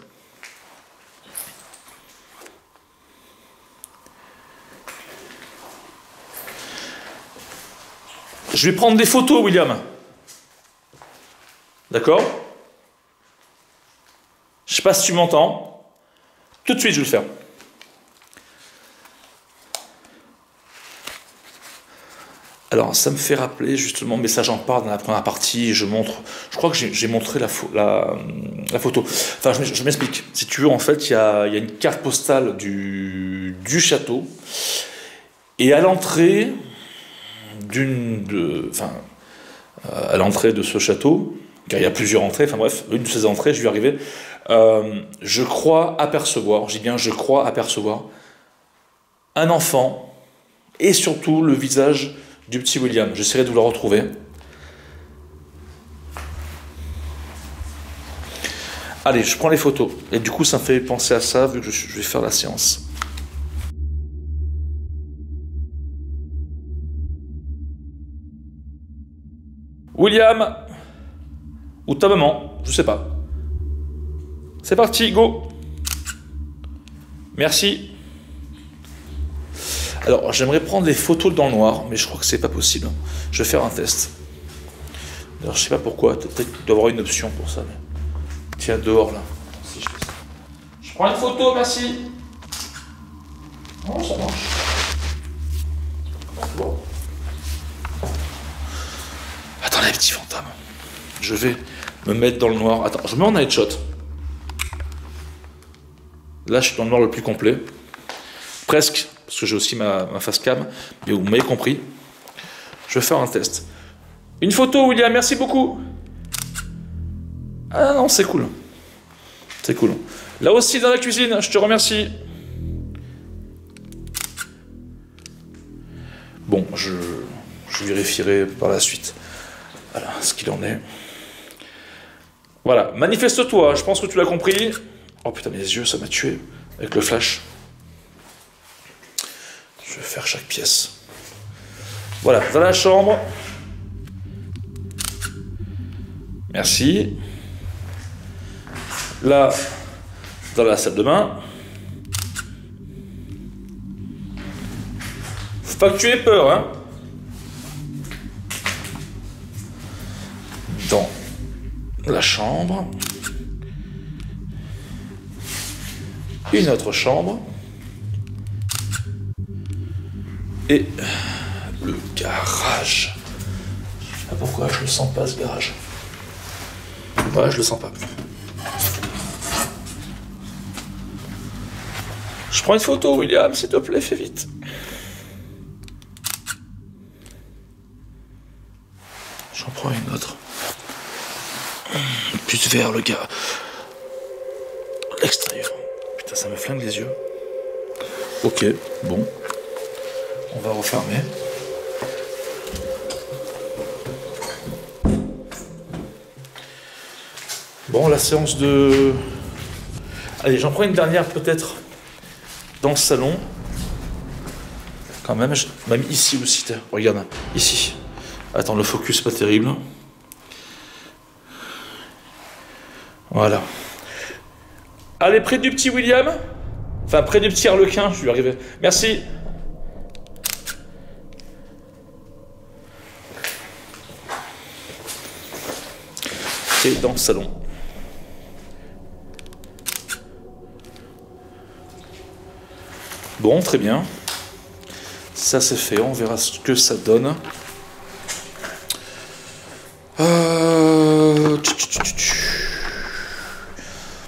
Je vais prendre des photos, William. D'accord? Je ne sais pas si tu m'entends. Tout de suite, je vais le faire. Alors, ça me fait rappeler justement, mais ça j'en parle dans la première partie, je crois que j'ai montré la photo. Enfin, je m'explique. Si tu veux, en fait, il y a une carte postale du château, et à l'entrée à l'entrée de ce château, car il y a plusieurs entrées, enfin bref, une de ces entrées, je vais y arriver, je crois apercevoir, je dis bien je crois apercevoir, un enfant, et surtout le visage du petit William. J'essaierai de vous le retrouver. Allez, je prends les photos. Et du coup, ça me fait penser à ça, vu que je vais faire la séance. William, ou ta maman, je sais pas. C'est parti, go. Merci. Alors, j'aimerais prendre les photos dans le noir, mais je crois que c'est pas possible. Je vais faire un test. Alors, je sais pas pourquoi, peut-être qu'il doit y avoir une option pour ça. Mais... Tiens, dehors là. Si je fais ça. Je prends une photo, merci. Oh, ça marche. Bon. Attendez, petit fantôme. Je vais me mettre dans le noir. Attends, je me mets en night shot. Là, je suis dans le noir le plus complet. Presque, parce que j'ai aussi ma face cam. Mais vous m'avez compris. Je vais faire un test. Une photo, William, merci beaucoup. Ah non, c'est cool. C'est cool. Là aussi, dans la cuisine, je te remercie. Bon, je vérifierai par la suite. Voilà ce qu'il en est. Voilà, manifeste-toi, je pense que tu l'as compris. Oh putain, mes yeux, ça m'a tué avec le flash. Je vais faire chaque pièce. Voilà, dans la chambre. Merci. Là, dans la salle de bain. Faut pas que tu aies peur, hein. Dans la chambre. Une autre chambre. Et le garage. Ah, pourquoi je le sens pas, ce garage? Ouais, je le sens pas. Je prends une photo, William, s'il te plaît, fais vite. J'en prends une autre. Plus vers le gars. L'extérieur. Putain, ça me flingue les yeux. Ok, bon. On va refermer. Bon, la séance de... Allez, j'en prends une dernière peut-être dans le salon. Quand même, même ici aussi, regarde, ici. Attends, le focus pas terrible. Voilà. Allez, près du petit William. Enfin, près du petit Harlequin, je vais arriver. Merci. Et dans le salon. Bon, très bien. Ça c'est fait, on verra ce que ça donne.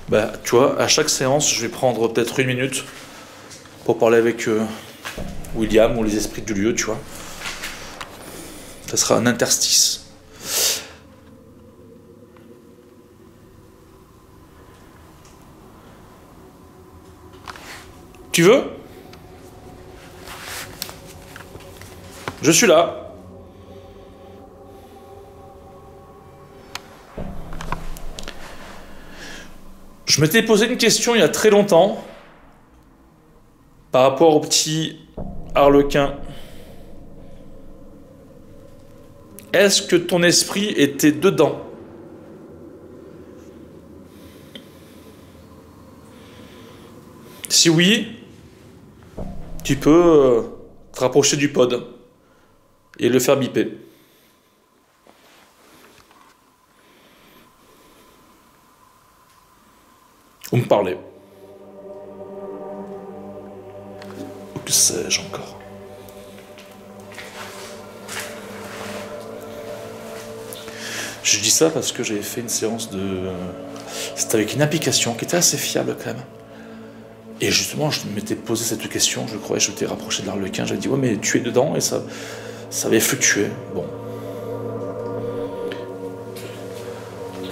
Bah, tu vois, à chaque séance, je vais prendre peut-être 1 minute pour parler avec William ou les esprits du lieu, tu vois. Ça sera un interstice. Tu veux? Je suis là. Je m'étais posé une question il y a très longtemps par rapport au petit Harlequin. Est-ce que ton esprit était dedans? Si oui, tu peux te rapprocher du pod et le faire biper. Ou me parler. Ou que sais-je encore. Je dis ça parce que j'avais fait une séance de... C'était avec une application qui était assez fiable quand même. Et justement, je m'étais posé cette question, je croyais, je m'étais rapproché de l'Harlequin, j'avais dit, ouais, mais tu es dedans, et ça avait fluctué. Bon.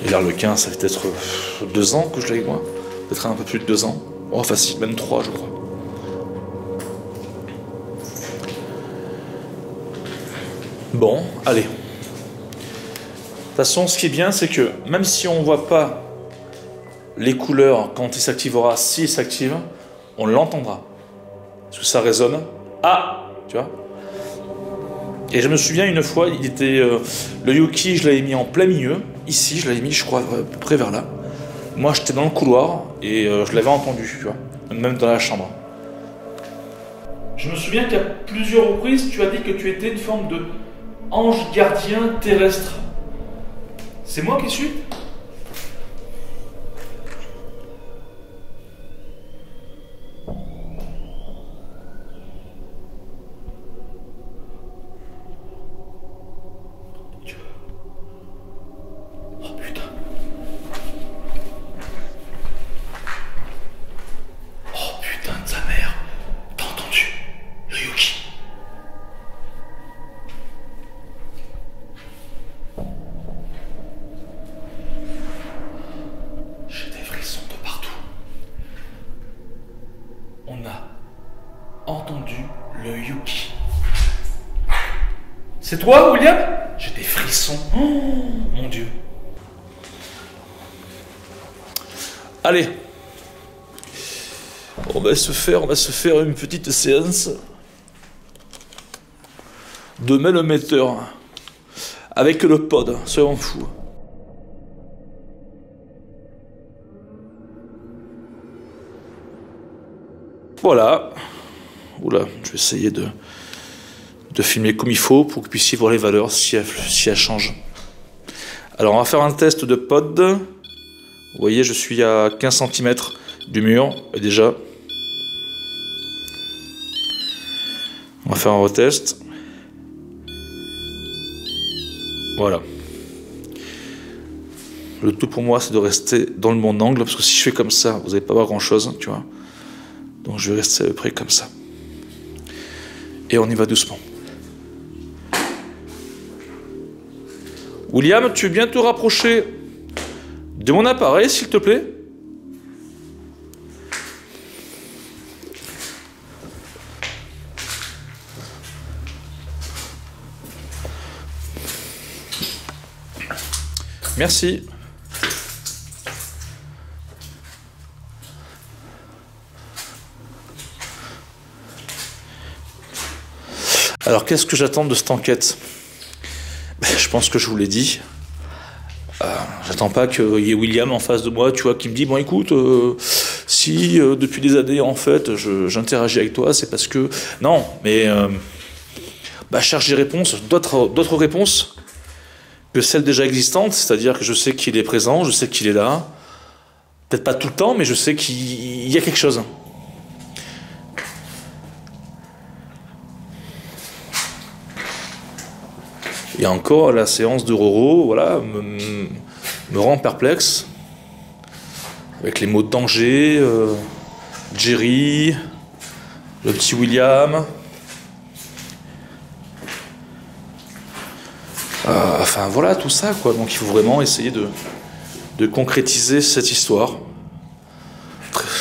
Et l'Harlequin, ça fait peut-être 2 ans que je l'ai avec moi. Peut-être un peu plus de 2 ans. Oh, facile, même 3, je crois. Bon, allez. De toute façon, ce qui est bien, c'est que même si on ne voit pas les couleurs quand il s'activera, s'il s'active, on l'entendra. Parce que ça résonne. Ah, tu vois. Et je me souviens une fois, il était le Yuki, je l'avais mis en plein milieu. Ici, je l'avais mis, je crois, à peu près vers là. Moi, j'étais dans le couloir et je l'avais entendu, tu vois. Même dans la chambre. Je me souviens qu'à plusieurs reprises, tu as dit que tu étais une forme de ange gardien terrestre. C'est moi qui suis ? Entendu le Yuki. C'est toi, William? J'ai des frissons. Oh, mon Dieu. Allez. On va se faire une petite séance de mélomètre avec le pod, soyons fous. Voilà. Oula, je vais essayer de filmer comme il faut pour que vous puissiez voir les valeurs si elles changent. Alors on va faire un test de pod. Vous voyez, je suis à 15 cm du mur, et déjà. On va faire un retest. Voilà. Le tout pour moi, c'est de rester dans le bon angle, parce que si je fais comme ça, vous n'allez pas voir grand chose, tu vois. Donc je vais rester à peu près comme ça. Et on y va doucement. William, tu veux bien te rapprocher de mon appareil, s'il te plaît? Merci. Alors, qu'est-ce que j'attends de cette enquête? Je pense que je vous l'ai dit. J'attends pas qu'il y ait William en face de moi, tu vois, qui me dit, bon écoute, si depuis des années, en fait, j'interagis avec toi, c'est parce que... Non, mais... cherche des réponses, d'autres réponses que celles déjà existantes, c'est-à-dire que je sais qu'il est présent, je sais qu'il est là. Peut-être pas tout le temps, mais je sais qu'il y a quelque chose. Et encore, la séance de Roro, voilà, me rend perplexe. Avec les mots de danger, Jerry, le petit William. Enfin voilà, tout ça, quoi. Donc il faut vraiment essayer de concrétiser cette histoire.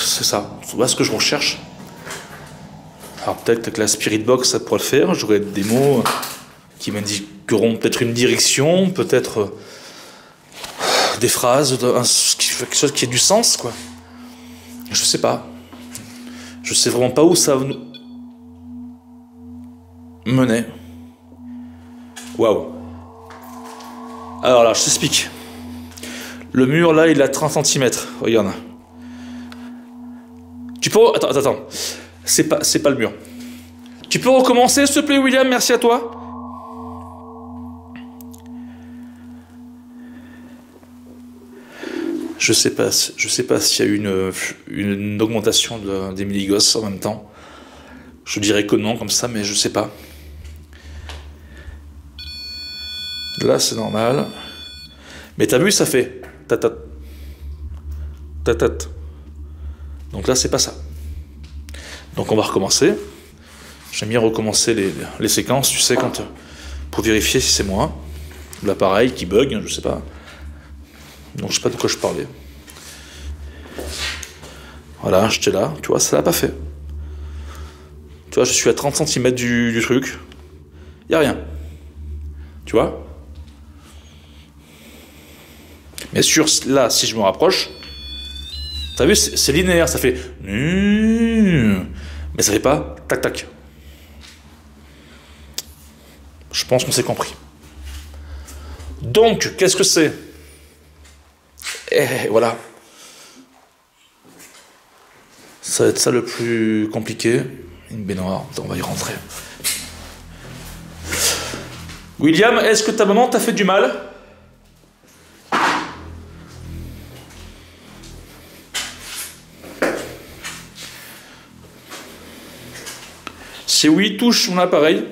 C'est ça, voilà ce que je recherche. Alors peut-être que la Spirit Box, ça pourrait le faire. J'aurais des mots qui m'indiqueront peut-être une direction, peut-être des phrases, quelque chose qui ait du sens, quoi. Je sais pas. Je sais vraiment pas où ça va nous mener. Waouh. Alors là, je t'explique. Le mur, là, il a 30 cm. Regarde. Tu peux... Attends. C'est pas le mur. Tu peux recommencer, s'il te plaît, William? Merci à toi. Je sais pas s'il y a eu une augmentation des milligauss en même temps. Je dirais que non, comme ça, mais je sais pas. Là, c'est normal. Mais t'as vu, ça fait tatat. Tatat. Donc là, c'est pas ça. Donc on va recommencer. J'aime bien recommencer les séquences, tu sais, pour vérifier si c'est moi. L'appareil qui bug, je sais pas. Donc je sais pas de quoi je parlais. Voilà, j'étais là, tu vois, ça l'a pas fait. Tu vois, je suis à 30 cm du truc. Y a rien. Tu vois? Bien sûr, là, si je me rapproche, t'as vu, c'est linéaire, ça fait... Mais ça fait pas tac tac. Je pense qu'on s'est compris. Donc, qu'est-ce que c'est? Et voilà. Ça va être ça le plus compliqué. Une baignoire, on va y rentrer. William, est-ce que ta maman t'a fait du mal? Si oui, touche mon appareil.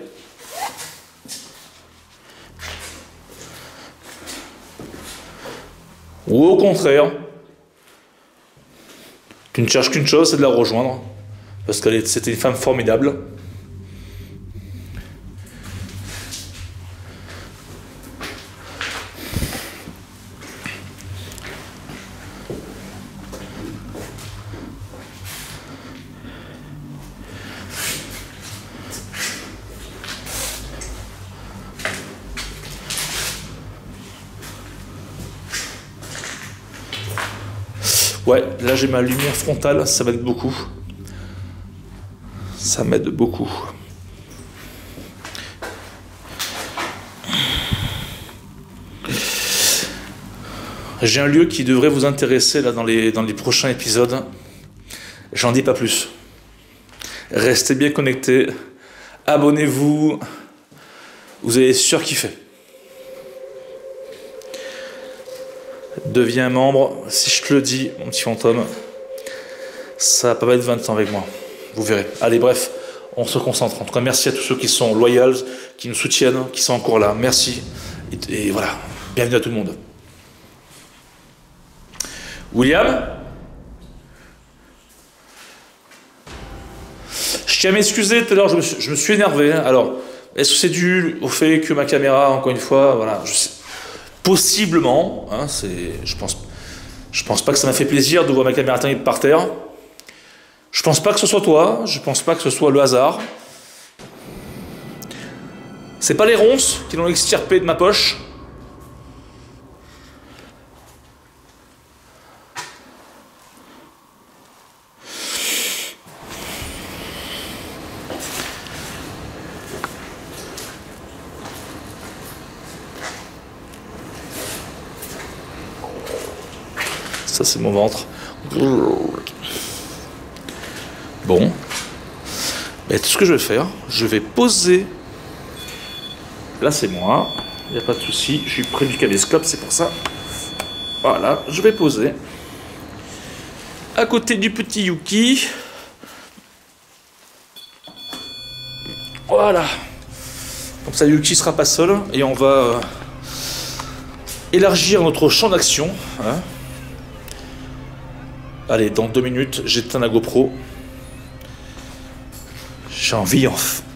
Ou au contraire, tu ne cherches qu'une chose, c'est de la rejoindre. Parce que c'était une femme formidable. Ouais, là j'ai ma lumière frontale, ça m'aide beaucoup. Ça m'aide beaucoup. J'ai un lieu qui devrait vous intéresser là dans les prochains épisodes. J'en dis pas plus. Restez bien connectés. Abonnez-vous. Vous allez surkiffer. Deviens membre. Si je te le dis, mon petit fantôme, ça va pas mettre 20 ans avec moi. Vous verrez. Allez, bref, on se concentre. En tout cas, merci à tous ceux qui sont loyaux, qui nous soutiennent, qui sont encore là. Merci. Et voilà. Bienvenue à tout le monde. William ? Je tiens à m'excuser, tout à l'heure je me suis énervé. Alors, est-ce que c'est dû au fait que ma caméra, encore une fois, voilà, je sais, possiblement, hein, je pense pas que ça m'a fait plaisir de voir ma caméra tomber par terre. Je pense pas que ce soit toi, je pense pas que ce soit le hasard. C'est pas les ronces qui l'ont extirpé de ma poche. Ça c'est mon ventre. Bon. Et tout ce que je vais faire, je vais poser. Là c'est moi. Il n'y a pas de souci. Je suis près du caméscope, c'est pour ça. Voilà, je vais poser. À côté du petit Yuki. Voilà. Comme ça Yuki sera pas seul. Et on va élargir notre champ d'action. Hein. Allez, dans 2 minutes, j'éteins la GoPro. J'ai envie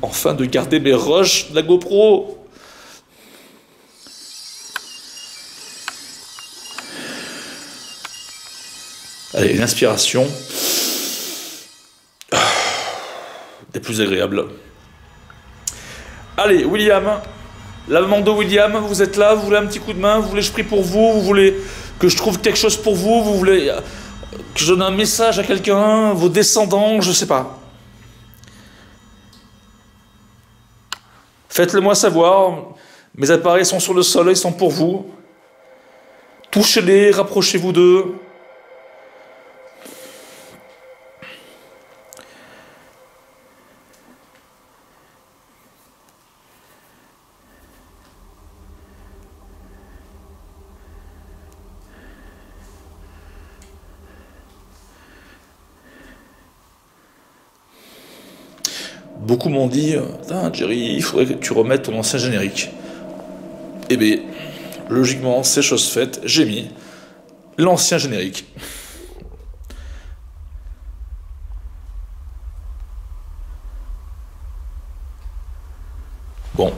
enfin de garder mes rushs de la GoPro. Allez, une inspiration. Des plus agréables. Allez, William. La maman de William, vous êtes là, vous voulez un petit coup de main, vous voulez que je prie pour vous, vous voulez que je trouve quelque chose pour vous, vous voulez que je donne un message à quelqu'un, vos descendants, je sais pas. Faites-le moi savoir. Mes appareils sont sur le sol, ils sont pour vous. Touchez-les, rapprochez-vous d'eux. Beaucoup m'ont dit « Jerry, il faudrait que tu remettes ton ancien générique. » Eh bien, logiquement, c'est chose faite, j'ai mis l'ancien générique. Bon. De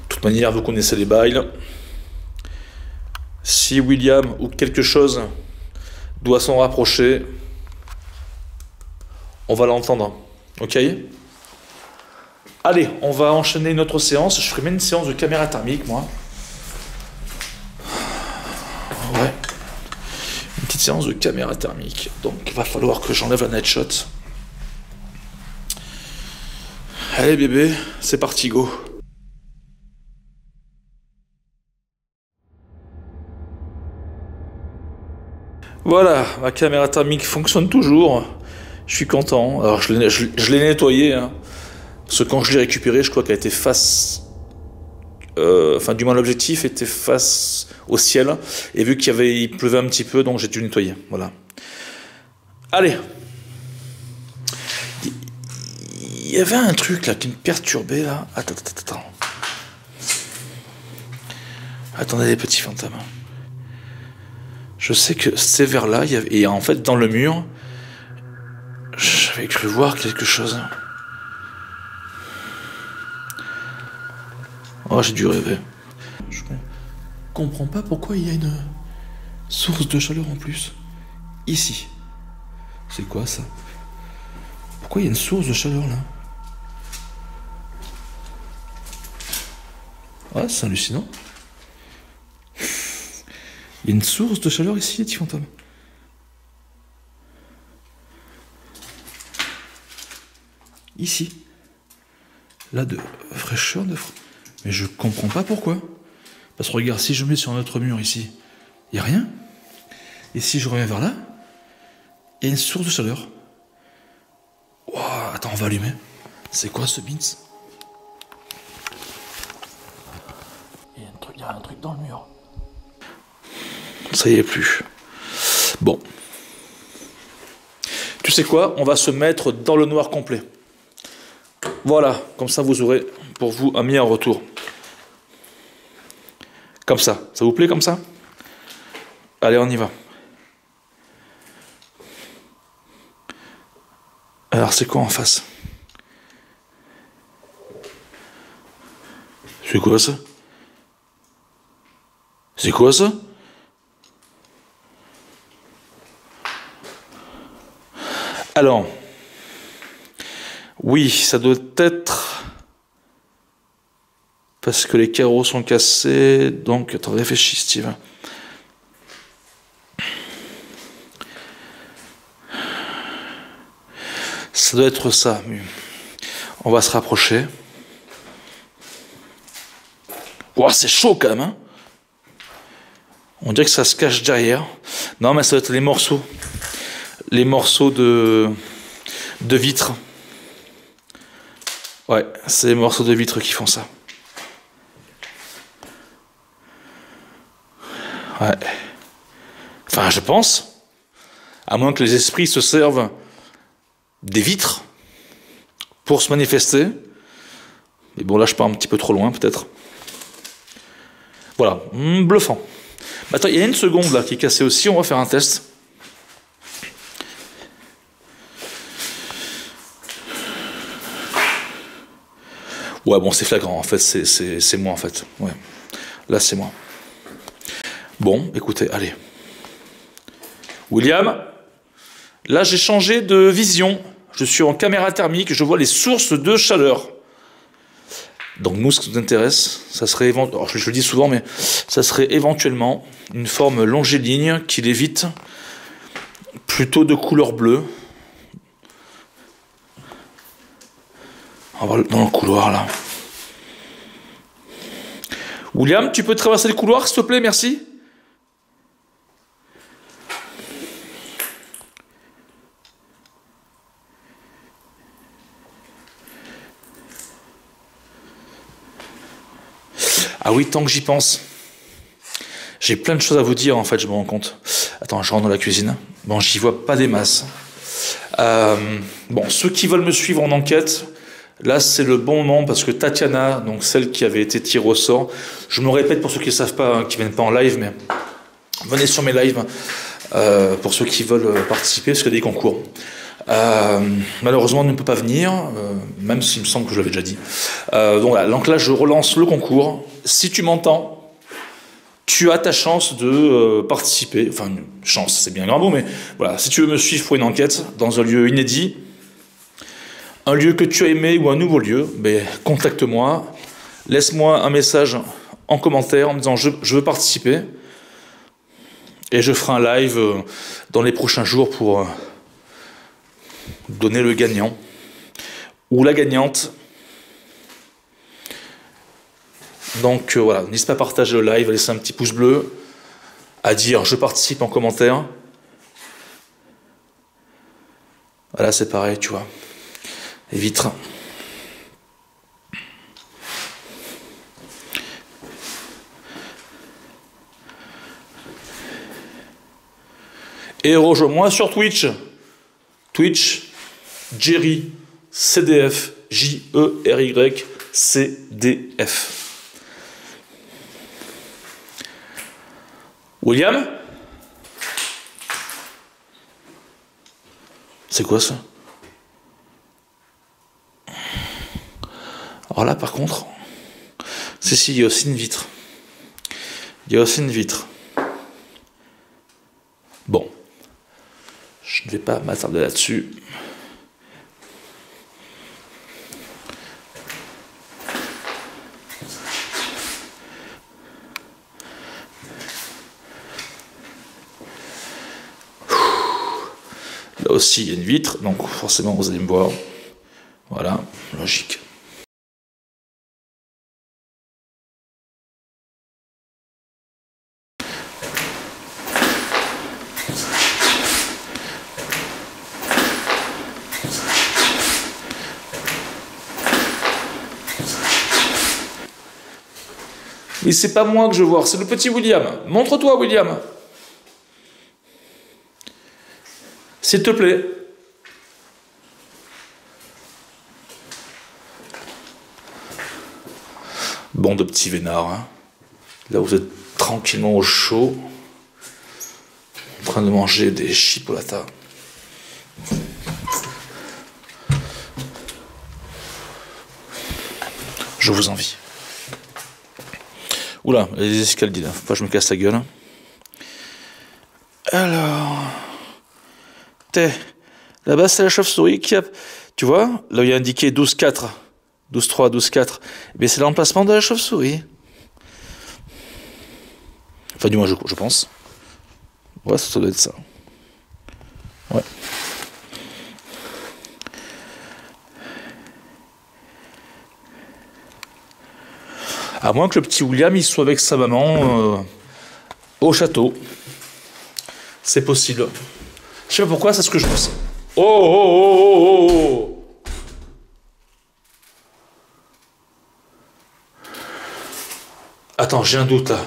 toute manière, vous connaissez les bails. Si William ou quelque chose doit s'en rapprocher, on va l'entendre. Ok? Allez, on va enchaîner une autre séance. Je ferai même une séance de caméra thermique, moi. Ouais. Une petite séance de caméra thermique. Donc, il va falloir que j'enlève la night shot. Allez, bébé, c'est parti, go. Voilà, ma caméra thermique fonctionne toujours. Je suis content. Alors, je l'ai nettoyé, hein. Parce que quand je l'ai récupéré, je crois qu'elle était face... Enfin, du moins, l'objectif était face au ciel. Et vu il pleuvait un petit peu, donc j'ai dû nettoyer. Voilà. Allez. Il y avait un truc, là, qui me perturbait, là. Attends. Attendez, les petits fantômes. Je sais que c'est vers là, et en fait, dans le mur... J'avais cru voir quelque chose. Oh, j'ai dû rêver. Je comprends pas pourquoi il y a une source de chaleur en plus. Ici. C'est quoi ça? Pourquoi il y a une source de chaleur là? Ouais, c'est hallucinant. Il y a une source de chaleur ici, les petits fantômes. Ici. Là, de fraîcheur, mais je comprends pas pourquoi. Parce que regarde, si je mets sur un autre mur ici, il n'y a rien. Et si je reviens vers là, il y a une source de chaleur. Wow, attends, on va allumer. C'est quoi ce beans? Il y a un truc dans le mur. Ça y est plus. Bon. Tu sais quoi? On va se mettre dans le noir complet. Voilà, comme ça vous aurez pour vous un meilleur retour. Comme ça vous plaît comme ça? Allez, on y va. Alors c'est quoi en face? C'est quoi ça? C'est quoi ça? Alors, oui, ça doit être parce que les carreaux sont cassés. Donc, attends, réfléchis, Steve. Ça doit être ça. On va se rapprocher. Wow, c'est chaud quand même, hein. On dirait que ça se cache derrière. Non, mais ça doit être les morceaux. Les morceaux de vitre. Ouais, c'est les morceaux de vitre qui font ça. Ouais. Enfin, je pense. À moins que les esprits se servent des vitres pour se manifester. Mais bon, là, je pars un petit peu trop loin, peut-être. Voilà, bluffant. Attends, il y a une seconde là qui est cassée aussi, on va faire un test. Ouais, bon, c'est flagrant, en fait, c'est moi, en fait. Ouais. Là, c'est moi. Bon, écoutez, allez. William, là, j'ai changé de vision. Je suis en caméra thermique, je vois les sources de chaleur. Donc nous, ce qui nous intéresse, ça serait, alors je le dis souvent, mais ça serait éventuellement une forme longiligne qui lévite plutôt de couleur bleue. On va dans le couloir là. William, tu peux traverser le couloir, s'il te plaît, merci. Ah oui, tant que j'y pense. J'ai plein de choses à vous dire, en fait, je me rends compte. Attends, je rentre dans la cuisine. Bon, j'y vois pas des masses. Bon, ceux qui veulent me suivre en enquête, là, c'est le bon moment, parce que Tatiana, donc celle qui avait été tirée au sort, je me répète pour ceux qui ne savent pas, qui ne viennent pas en live, mais venez sur mes lives, pour ceux qui veulent participer, parce qu'il y a des concours. Malheureusement, elle ne peut pas venir, même s'il me semble que je l'avais déjà dit. Donc, voilà, donc là, je relance le concours. Si tu m'entends, tu as ta chance de participer. Enfin, une chance, c'est bien un grand mot, mais voilà, si tu veux me suivre pour une enquête dans un lieu inédit, un lieu que tu as aimé ou un nouveau lieu, ben, contacte-moi, laisse-moi un message en commentaire en me disant je veux participer, et je ferai un live dans les prochains jours pour donner le gagnant ou la gagnante. Donc voilà, n'hésite pas à partager le live, à laisser un petit pouce bleu, à dire je participe en commentaire. Voilà, c'est pareil, tu vois. Les vitres. Et rejoins-moi sur Twitch. Twitch, Jerry, CDF, J-E-R-Y, C-D-F. William? C'est quoi ça? Alors là, par contre, si, il y a aussi une vitre. Il y a aussi une vitre. Bon. Je ne vais pas m'attarder là-dessus. aussi, il y a une vitre, donc forcément, vous allez me voir. Voilà, logique. Mais c'est pas moi que je vois, c'est le petit William. Montre-toi, William. S'il te plaît. Bon de petits vénards. Hein. Là, vous êtes tranquillement au chaud, en train de manger des chipolatas. Je vous envie. Oula, les escaliers là, faut pas que je me casse la gueule. Alors. Là-bas, c'est la chauve-souris qui a. Tu vois, là où il y a indiqué 12-4, 12-3, 12-4, eh c'est l'emplacement de la chauve-souris. Enfin, du moins, je pense. Ouais, ça doit être ça. Ouais. À moins que le petit William il soit avec sa maman au château. C'est possible. Je sais pas pourquoi, c'est ce que je pense. Oh oh oh oh oh oh. Attends, j'ai un doute là.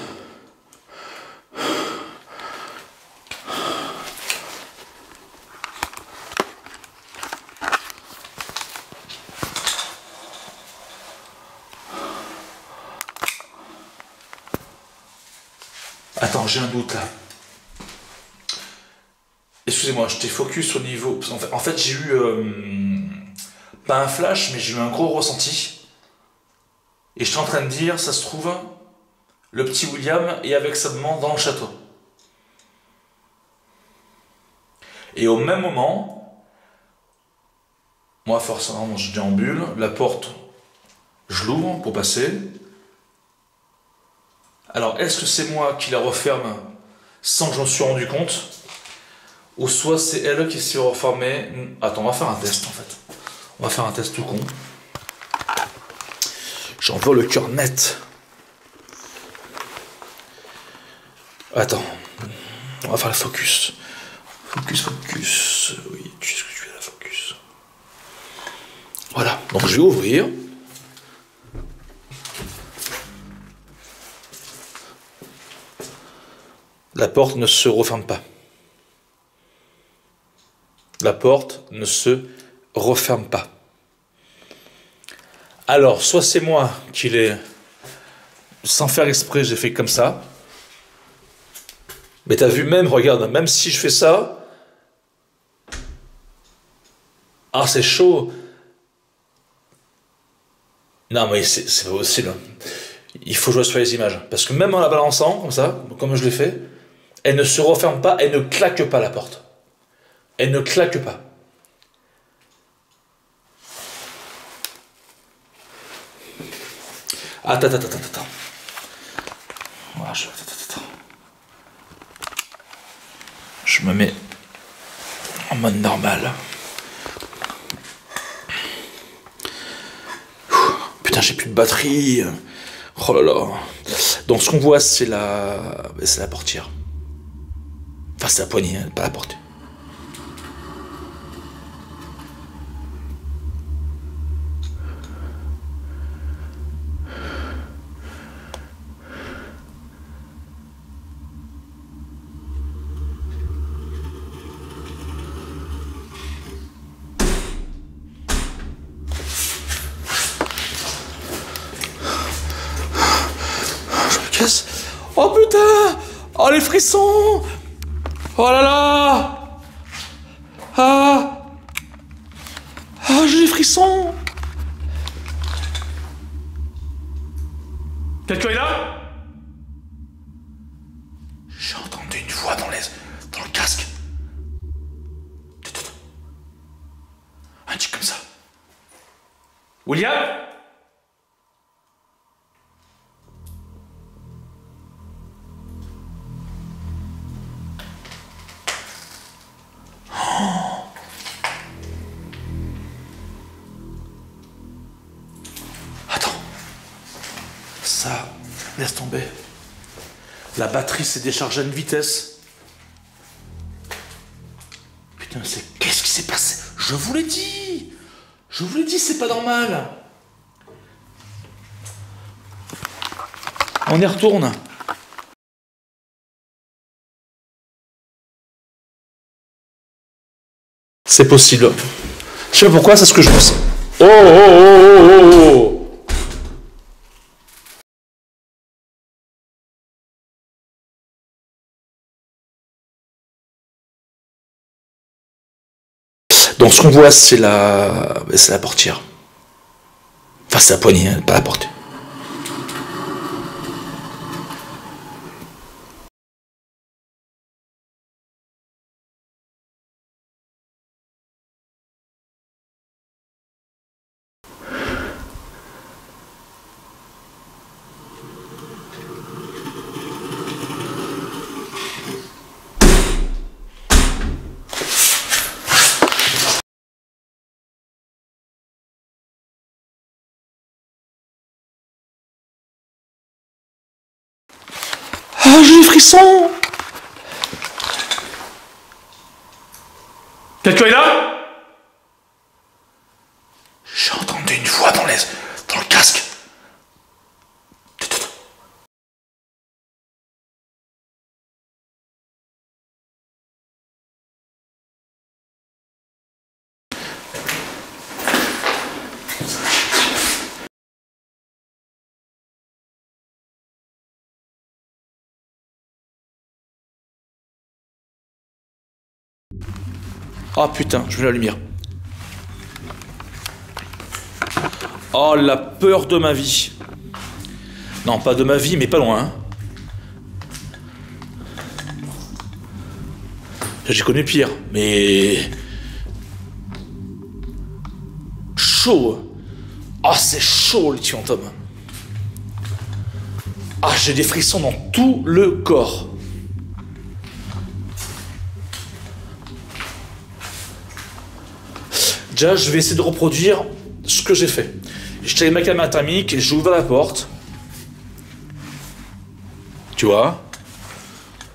Attends, j'ai un doute là. Excusez-moi, j'étais focus au niveau... En fait j'ai eu... pas un flash, mais j'ai eu un gros ressenti. Et je suis en train de dire, ça se trouve, le petit William est avec sa maman dans le château. Et au même moment, moi forcément je déambule, la porte, je l'ouvre pour passer. Alors est-ce que c'est moi qui la referme sans que je me suis rendu compte ? Ou soit c'est elle qui s'est refermée. Attends, on va faire un test en fait. On va faire un test tout con. J'en veux le cœur net. Attends. On va faire le focus. Focus, focus. Oui, tu sais ce que tu fais la focus. Voilà. Donc je vais ouvrir. La porte ne se referme pas. La porte ne se referme pas. Alors, soit c'est moi qui l'ai, sans faire exprès, j'ai fait comme ça. Mais t'as vu même, regarde, même si je fais ça, ah c'est chaud. Non mais c'est pas possible. Il faut jouer sur les images. Parce que même en la balançant, comme ça, comme je l'ai fait, elle ne se referme pas, elle ne claque pas la porte. Elle ne claque pas. Attends. Voilà, attends. Je me mets en mode normal. Putain, j'ai plus de batterie. Oh là là. Donc ce qu'on voit, c'est la portière. Enfin, c'est la poignée, hein, pas la porte. Oh putain! Oh les frissons! Oh là là! Ah! Ah, j'ai des frissons! Quelqu'un est là? J'ai entendu une voix dans le casque. Un truc comme ça. William? Ça, laisse tomber. La batterie s'est déchargée à une vitesse. Putain, qu'est-ce qui s'est passé? Je vous l'ai dit! Je vous l'ai dit, c'est pas normal! On y retourne. C'est possible. Je sais pas pourquoi, c'est ce que je pense. Oh, oh, oh, oh, oh, oh. Donc ce qu'on voit, c'est la portière. Enfin, c'est la poignée, hein, pas la porte. Ah, j'ai des frissons! Quelqu'un est là? J'ai entendu une voix dans le casque. Ah putain, je veux la lumière. Oh, la peur de ma vie. Non, pas de ma vie, mais pas loin. Hein. J'ai connu pire, mais... Chaud. Ah, c'est chaud, les fantômes. Ah, j'ai des frissons dans tout le corps. Déjà, je vais essayer de reproduire ce que j'ai fait. J'ai allé ma caméra thermique et j'ai ouvert la porte. Tu vois?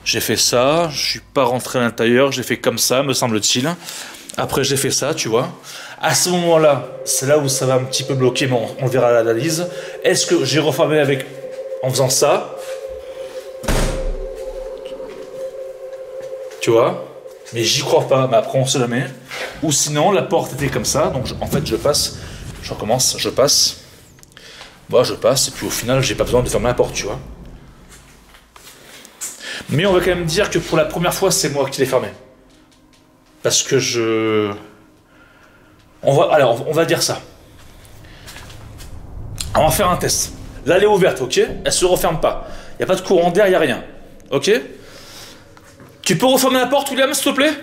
J'ai fait ça, je suis pas rentré à l'intérieur, j'ai fait comme ça, me semble-t-il. Après, j'ai fait ça, tu vois. À ce moment-là, c'est là où ça va un petit peu bloquer, mais on verra l'analyse. Est-ce que j'ai refermé en faisant ça? Tu vois? Mais j'y crois pas, mais après on se la met. Ou sinon, la porte était comme ça, donc en fait je passe, je recommence, je passe. Bon, je passe, et puis au final, j'ai pas besoin de fermer la porte, tu vois. Mais on va quand même dire que pour la première fois, c'est moi qui l'ai fermé. Parce que on va dire ça. On va faire un test. Là, elle est ouverte, ok? Elle se referme pas. Il n'y a pas de courant d'air, il n'y a rien. Ok? Tu peux refermer la porte, William, s'il te plaît?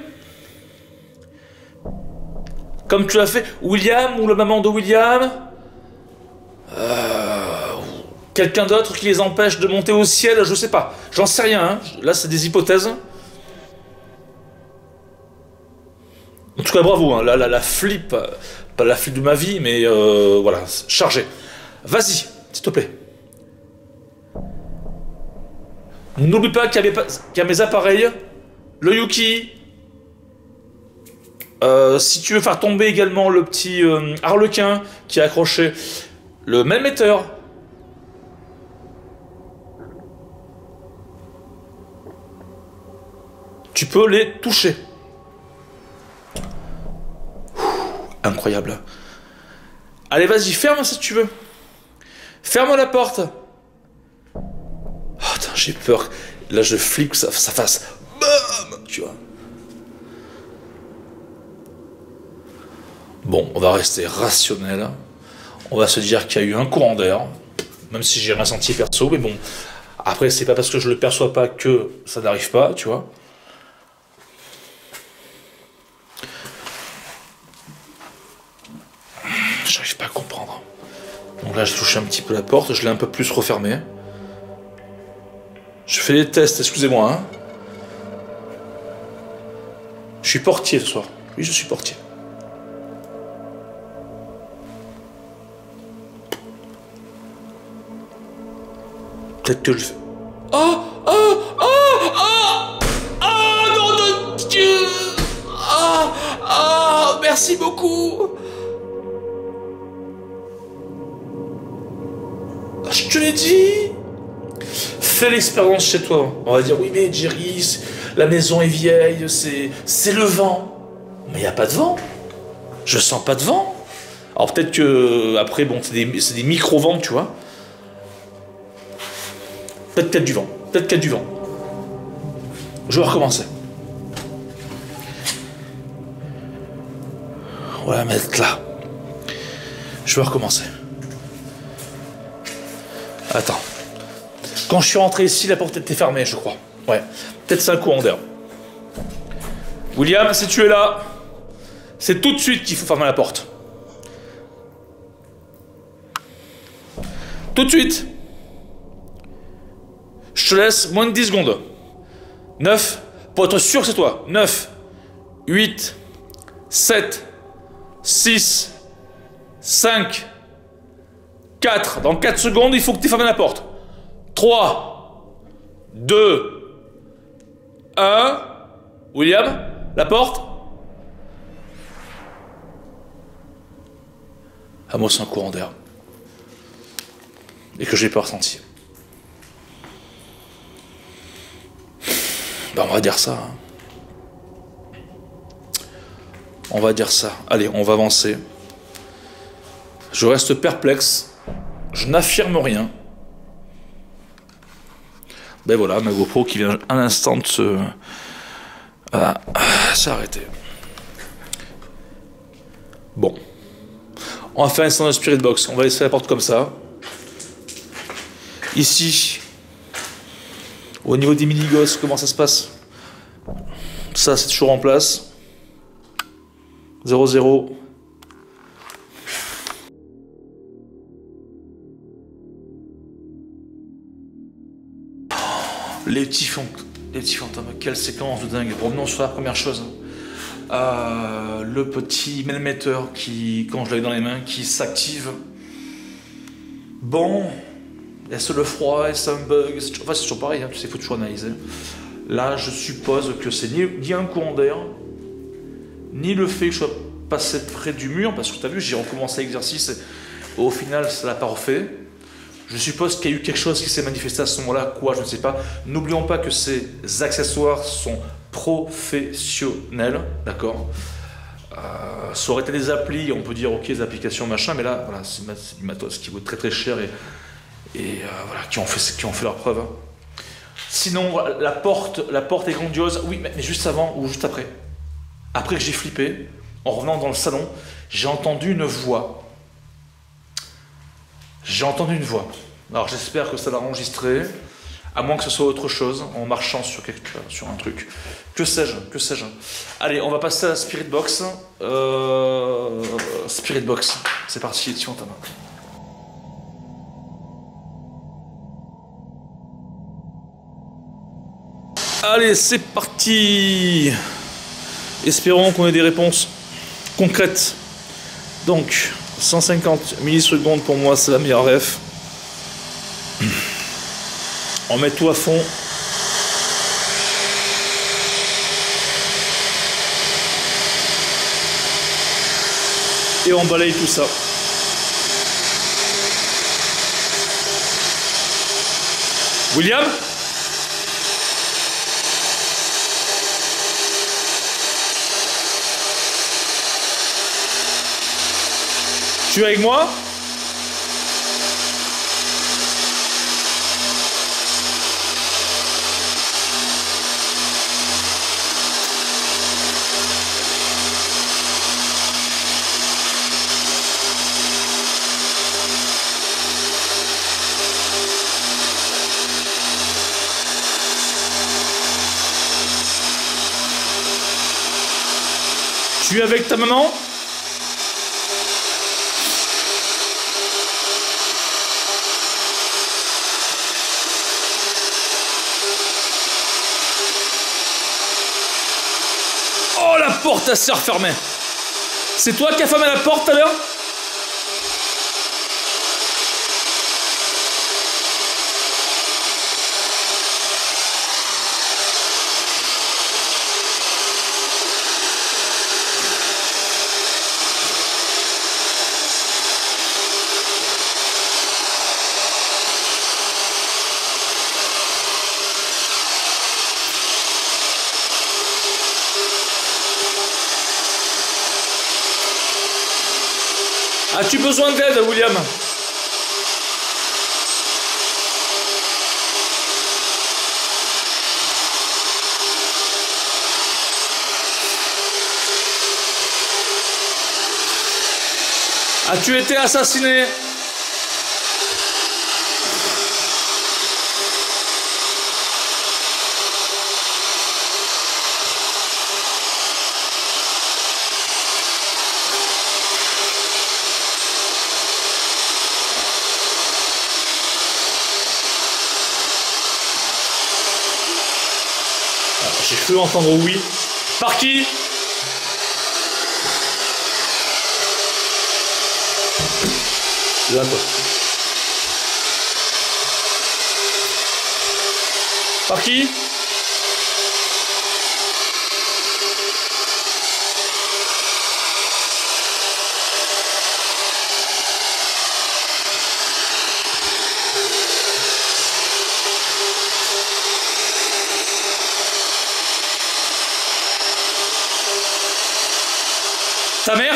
Comme tu l'as fait, William ou la maman de William? Quelqu'un d'autre qui les empêche de monter au ciel? Je sais pas. J'en sais rien. Hein. Là, c'est des hypothèses. En tout cas, bravo. Hein. Là, la flip, pas la flip de ma vie, mais voilà, chargé. Vas-y, s'il te plaît. N'oublie pas qu'il y a mes appareils. Le Yuki. Si tu veux faire tomber également le petit harlequin qui est accroché, le même émetteur. Tu peux les toucher. Incroyable. Allez, vas-y, ferme si tu veux. Ferme la porte. Oh, putain, j'ai peur. Là, je flippe que ça fasse... Bam, tu vois. Bon, on va rester rationnel. On va se dire qu'il y a eu un courant d'air. Même si j'ai rien senti perso. Mais bon, après, c'est pas parce que je le perçois pas que ça n'arrive pas, tu vois. J'arrive pas à comprendre. Donc là, j'ai touché un petit peu la porte, je l'ai un peu plus refermée. Je fais des tests, excusez-moi. Hein. Je suis portier ce soir. Oui, je suis portier. peut-être que je... Oh, oh, oh, oh, oh, nom de Dieu. Oh, oh, merci beaucoup. Je te l'ai dit. Fais l'expérience chez toi. On va dire, oui mais Jerry, la maison est vieille, c'est le vent. Mais il n'y a pas de vent. Je sens pas de vent. Alors peut-être que, après, bon, c'est des micro-vents, tu vois. Peut-être qu'il y a du vent. Peut-être qu'il y a du vent. Je vais recommencer. On va la mettre là. Je vais recommencer. Attends. Quand je suis rentré ici, la porte était fermée, je crois. Ouais. Peut-être c'est un courant d'air. William, si tu es là, c'est tout de suite qu'il faut fermer la porte. Tout de suite. Je te laisse moins de 10 secondes. 9, pour être sûr que c'est toi. 9, 8, 7, 6, 5, 4. Dans 4 secondes, il faut que tu fermes la porte. 3, 2, 1. William, la porte. Ah, moi, c'est un courant d'air. Et que j'ai pas ressenti. Ben, on va dire ça. On va dire ça. Allez, on va avancer. Je reste perplexe. Je n'affirme rien. Ben voilà, ma GoPro qui vient un instant de se... Voilà, c'est arrêté. Bon. On va faire un instant de Spirit Box. On va laisser la porte comme ça. Ici, au niveau des mini-gosses, comment ça se passe? Ça, c'est toujours en place. 0-0. Les petits fantômes, quelle séquence de dingue. Revenons sur la première chose. Le petit mailmetteur qui, quand je l'avais dans les mains, qui s'active. Bon, est-ce le froid, est-ce un bug? Enfin, c'est toujours pareil, hein, tu sais, il faut toujours analyser. Là, je suppose que c'est ni un courant d'air, ni le fait que je sois passé près du mur, parce que tu as vu, j'ai recommencé l'exercice et au final, ça l'a pas refait. Je suppose qu'il y a eu quelque chose qui s'est manifesté à ce moment-là, quoi, je ne sais pas. N'oublions pas que ces accessoires sont professionnels, d'accord. Ça aurait été des applis, on peut dire ok, des applications machin, mais là, voilà, c'est du matos qui vaut très très cher et voilà, qui ont fait leur preuve. Hein. Sinon, voilà, la porte est grandiose. Oui, mais juste avant ou juste après. Après que j'ai flippé, en revenant dans le salon, j'ai entendu une voix. J'ai entendu une voix. Alors j'espère que ça l'a enregistré, à moins que ce soit autre chose, en marchant sur un truc. Que sais-je? Allez, on va passer à la Spirit Box. Spirit Box, c'est parti, tiens ta main. Allez, c'est parti. Espérons qu'on ait des réponses concrètes. Donc, 150 millisecondes pour moi, c'est la meilleure ref. On met tout à fond. Et on balaye tout ça. William ? Tu es avec moi? Tu es avec ta maman? Oh, la porte a s'est refermée. C'est toi qui as fermé la porte tout à l'heure? As-tu besoin d'aide, William? As-tu été assassiné? J'ai cru entendre oui. Par qui? Là, quoi. Par qui? Ta mère?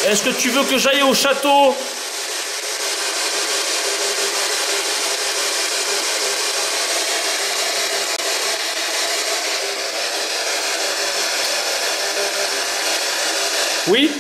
Est-ce que tu veux que j'aille au château? Oui?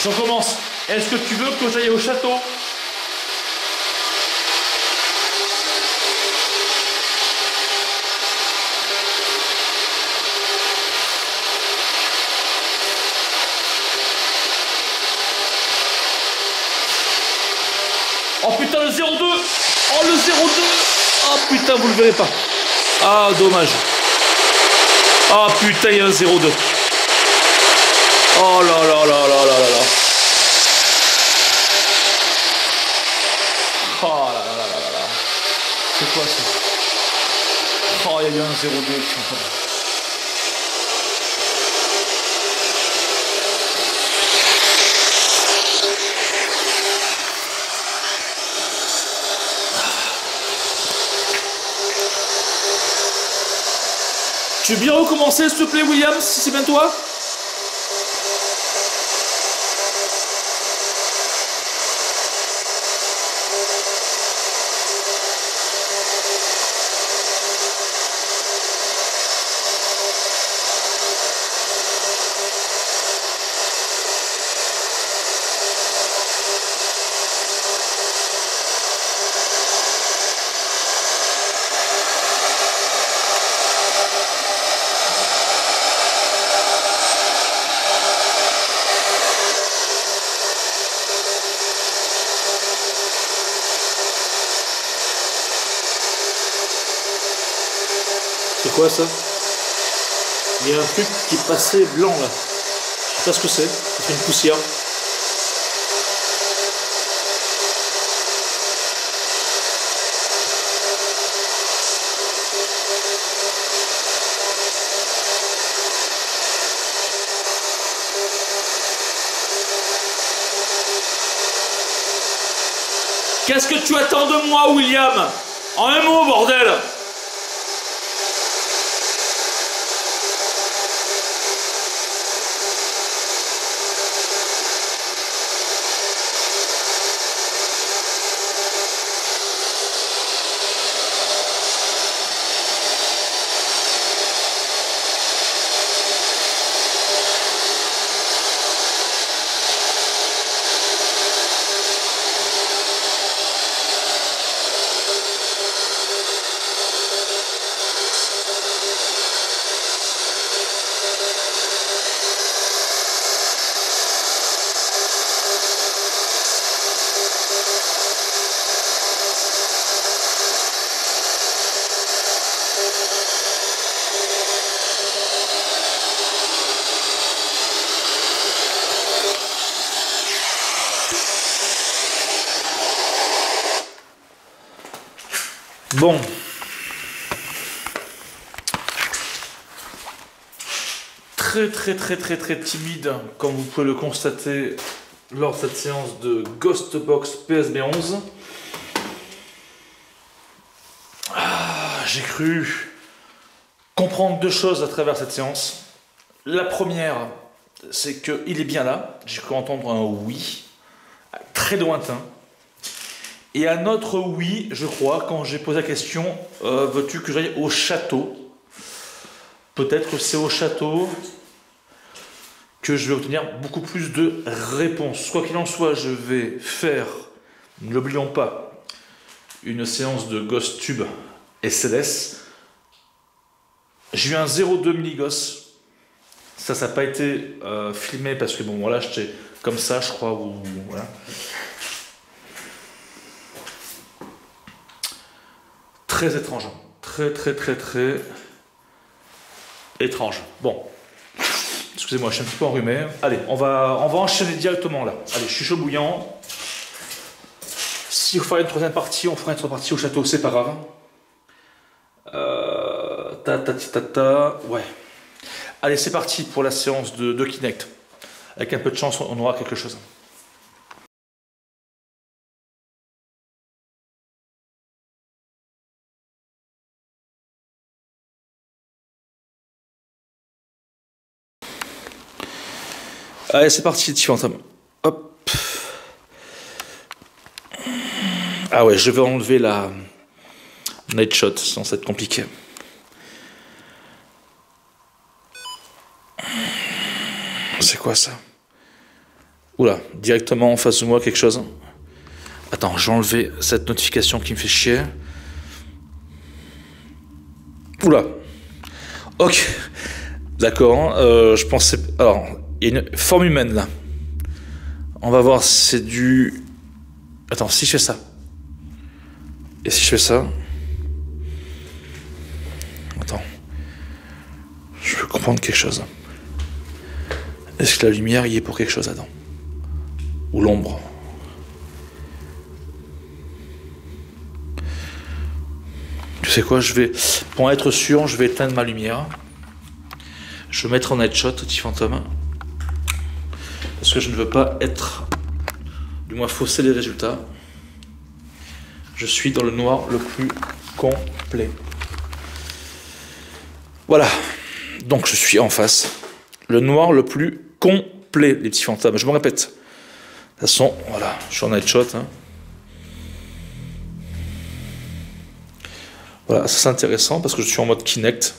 Je recommence. Est-ce que tu veux que j'aille au château? Oh putain, le 02! Oh, le 02! Oh putain, vous le verrez pas. Ah, dommage. Ah putain, il y a un 02. Oh là là là là là là là. Oh là là là là là. C'est quoi ça? Oh, il y a eu un 02. Tu veux bien recommencer, s'il te plaît, William, si c'est bien toi? quoi ça? Il y a un truc qui est passé blanc là. Je sais pas ce que c'est. Ça fait une poussière. Qu'est-ce que tu attends de moi, William? En un mot, bordel! Bon. Très timide, comme vous pouvez le constater lors de cette séance de Ghostbox PSB 11. J'ai cru comprendre deux choses à travers cette séance. La première, c'est qu'il est bien là. J'ai cru entendre un oui, très lointain. Et un autre oui, je crois, quand j'ai posé la question, veux-tu que j'aille au château? Peut-être que c'est au château que je vais obtenir beaucoup plus de réponses. Quoi qu'il en soit, je vais faire, ne l'oublions pas, une séance de Ghost Tube SLS. J'ai eu un 0,2 milligauss. Ça n'a pas été filmé parce que bon, voilà, j'étais comme ça, je crois, ou voilà. Très étrange, très étrange. Bon, excusez-moi, je suis un petit peu enrhumé. Allez, on va enchaîner directement là. Allez, je suis chaud bouillant. Si vous feriez une troisième partie, on fera une troisième partie au château, c'est pas grave. Ouais. Allez, c'est parti pour la séance de Kinect. Avec un peu de chance, on aura quelque chose. Allez, c'est parti, petit fantôme. Hop. Ah ouais, je vais enlever la Night Shot, sinon ça va être compliqué. C'est quoi ça? Oula, directement en face de moi quelque chose. Attends, j'ai enlevé cette notification qui me fait chier. Oula. Ok. D'accord, je pensais... Alors, il y a une forme humaine là. On va voir si c'est du... Attends, si je fais ça. Et si je fais ça... Attends. Je veux comprendre quelque chose. Est-ce que la lumière y est pour quelque chose là-dedans? Ou l'ombre? Tu sais quoi, je vais... Pour être sûr, je vais éteindre ma lumière. Je vais mettre en headshot, petit fantôme. Parce que je ne veux pas être... Du moins fausser les résultats. Je suis dans le noir le plus complet. Voilà. Donc je suis en face. Le noir le plus complet, les petits fantômes. Je me répète. De toute façon, voilà. Je suis en headshot. Hein. Voilà, ça c'est intéressant parce que je suis en mode Kinect.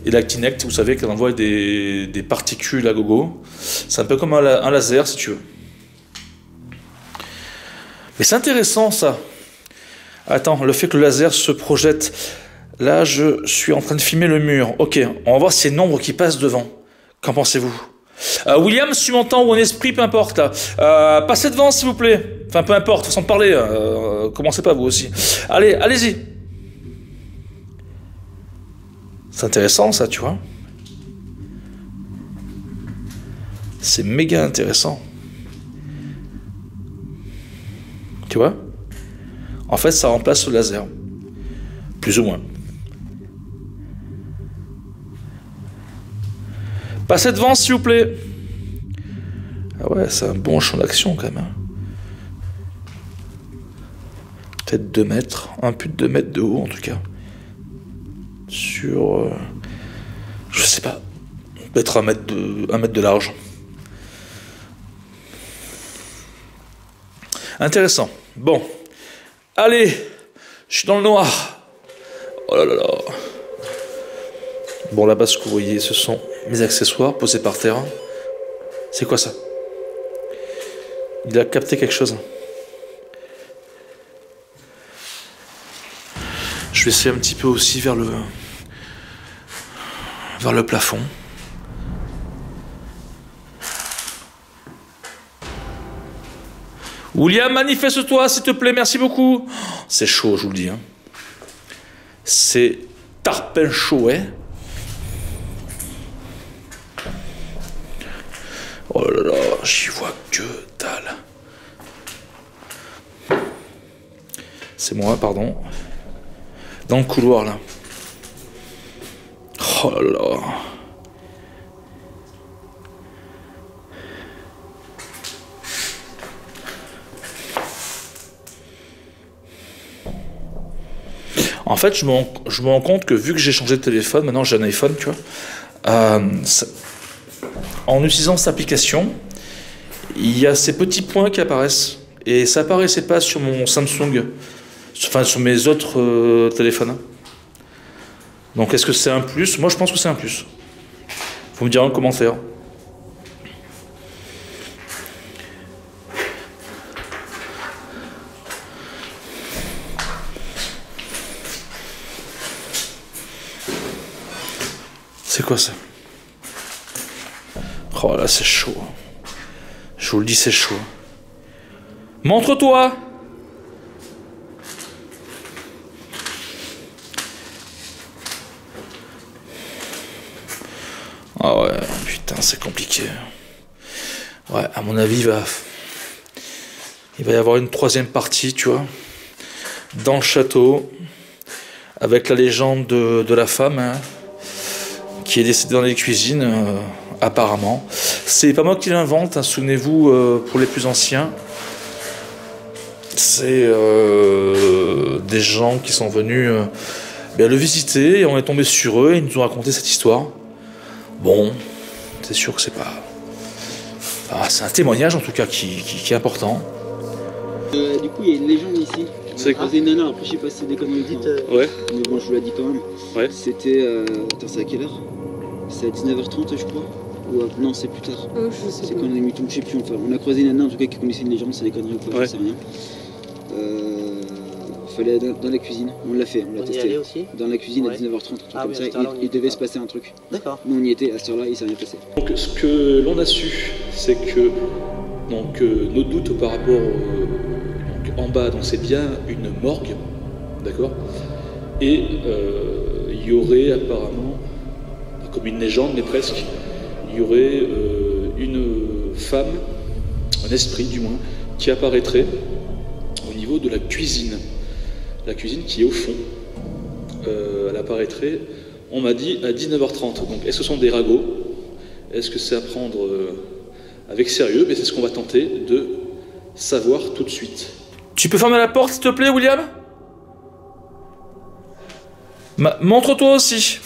Et la Kinect, vous savez qu'elle envoie des particules à gogo. C'est un peu comme un laser, si tu veux. Mais c'est intéressant, ça. Attends, le fait que le laser se projette. Là, je suis en train de filmer le mur. Ok, on va voir s'il y a une ombre qui passe devant. Qu'en pensez-vous? William, si tu m'entends, ou un esprit, peu importe. Passez devant, s'il vous plaît. Enfin, peu importe, façon de parler. Commencez pas, vous aussi. Allez, allez-y. C'est intéressant ça, tu vois. C'est méga intéressant. Tu vois? En fait, ça remplace le laser. Plus ou moins. Passez devant, s'il vous plaît. Ah ouais, c'est un bon champ d'action, quand même. Hein. Peut-être 2 mètres. Un plus de 2 mètres de haut, en tout cas. Sur... je sais pas. Peut-être 1 mètre de large. Intéressant. Bon. Allez. Je suis dans le noir. Oh là là là. Bon, là-bas, ce que vous voyez, ce sont mes accessoires posés par terre. C'est quoi ça? Il a capté quelque chose. Je vais essayer un petit peu aussi vers le plafond. William, manifeste-toi, s'il te plaît, merci beaucoup. C'est chaud, je vous le dis. Hein. C'est tarpin chaud, hein. Oh là là, j'y vois que dalle. C'est moi, pardon. Dans le couloir, là. Oh là là. En fait, je me rends compte que vu que j'ai changé de téléphone, maintenant j'ai un iPhone, tu vois, en utilisant cette application, il y a ces petits points qui apparaissent. Et ça apparaissait pas sur mon Samsung, enfin sur mes autres téléphones. Donc est-ce que c'est un plus? Moi je pense que c'est un plus. Vous me direz en commentaire. C'est quoi ça? Oh là, c'est chaud. Je vous le dis, c'est chaud. Montre-toi! Ah ouais, putain, c'est compliqué. Ouais, à mon avis, il va y avoir une 3e partie, tu vois, dans le château, avec la légende de la femme, hein, qui est décédée dans les cuisines, apparemment. C'est pas moi qui l'invente, hein, souvenez-vous, pour les plus anciens. C'est des gens qui sont venus le visiter, et on est tombé sur eux, et ils nous ont raconté cette histoire. Bon, c'est sûr que c'est pas... Ah, c'est un témoignage, en tout cas, qui est important. Du coup, il y a une légende ici. C'est quoi? C'est une nana, après je sais pas si c'est des conneries dites. Ouais. Mais bon, je vous l'ai dit quand même. Ouais. C'était... Attends, c'est à quelle heure? C'est à 19h30, je crois. Ou non, c'est plus tard. Oh, je sais C'est pas. quand on a mis tout, je sais plus. Enfin, on a croisé une nana, en tout cas, qui connaissait une légende, c'est des conneries ou pas, Ouais. je sais rien. Fallait aller dans la cuisine. On l'a fait, on l'a On y testé. allait aussi? Dans la cuisine Ouais. à 19h30, un truc Ah comme oui, ça. à cette heure-là, on y Il était devait pas. se passer un truc. D'accord. Nous, on y était, à cette heure-là, il s'est rien passé. Donc ce que l'on a su, c'est que nos doutes par rapport donc, en bas, donc c'est bien une morgue, d'accord? Et il y aurait apparemment, pas comme une légende, mais presque, il y aurait une femme, un esprit du moins, qui apparaîtrait au niveau de la cuisine. La cuisine qui est au fond. Elle apparaîtrait, on m'a dit, à 19h30. Donc est-ce que ce sont des ragots? Est-ce que c'est à prendre avec sérieux? Mais c'est ce qu'on va tenter de savoir tout de suite. Tu peux fermer la porte, s'il te plaît, William? Montre-toi aussi.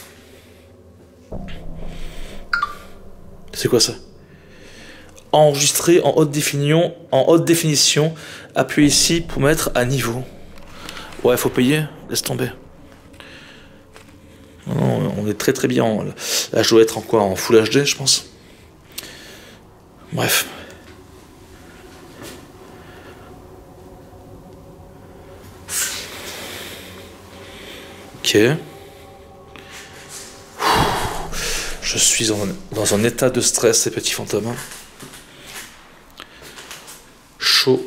C'est quoi ça? Enregistrer en haute définition. Appuyez ici pour mettre à niveau. Ouais, faut payer. Laisse tomber. Non, on est très très bien. Là, je dois être en quoi? En Full HD, je pense. Bref. Ok. Je suis dans un état de stress, ces petits fantômes.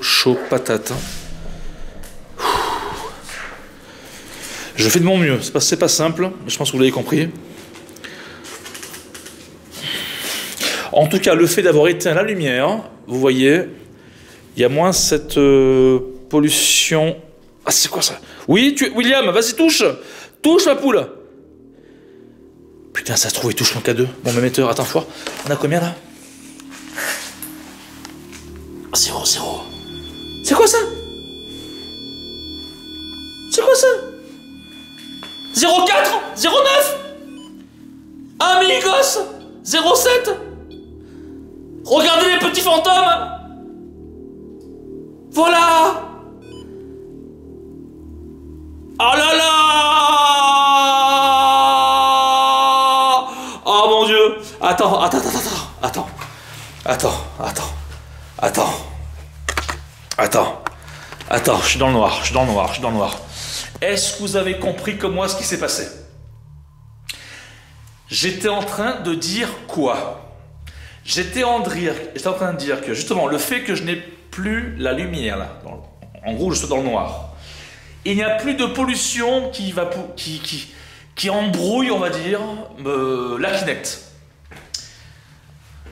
Chaud patate. Je fais de mon mieux. C'est pas simple, mais je pense que vous l'avez compris. En tout cas, le fait d'avoir éteint la lumière, vous voyez, il y a moins cette pollution. Ah, c'est quoi ça? Oui, William, vas-y, touche! Touche, ma poule! Putain, ça se trouve, il touche mon K2. Mon émetteur, attends, fois. On a combien là? 0, 0. C'est quoi ça? C'est quoi ça? 04, 09, 1 milligauss, 07. Regardez les petits fantômes. Voilà. Oh là là. Oh mon Dieu. Attends, je suis dans le noir. Est-ce que vous avez compris comme moi ce qui s'est passé? J'étais en train de dire quoi? J'étais en train de dire que justement le fait que je n'ai plus la lumière là, en gros je suis dans le noir, il n'y a plus de pollution qui embrouille, on va dire, la Kinect.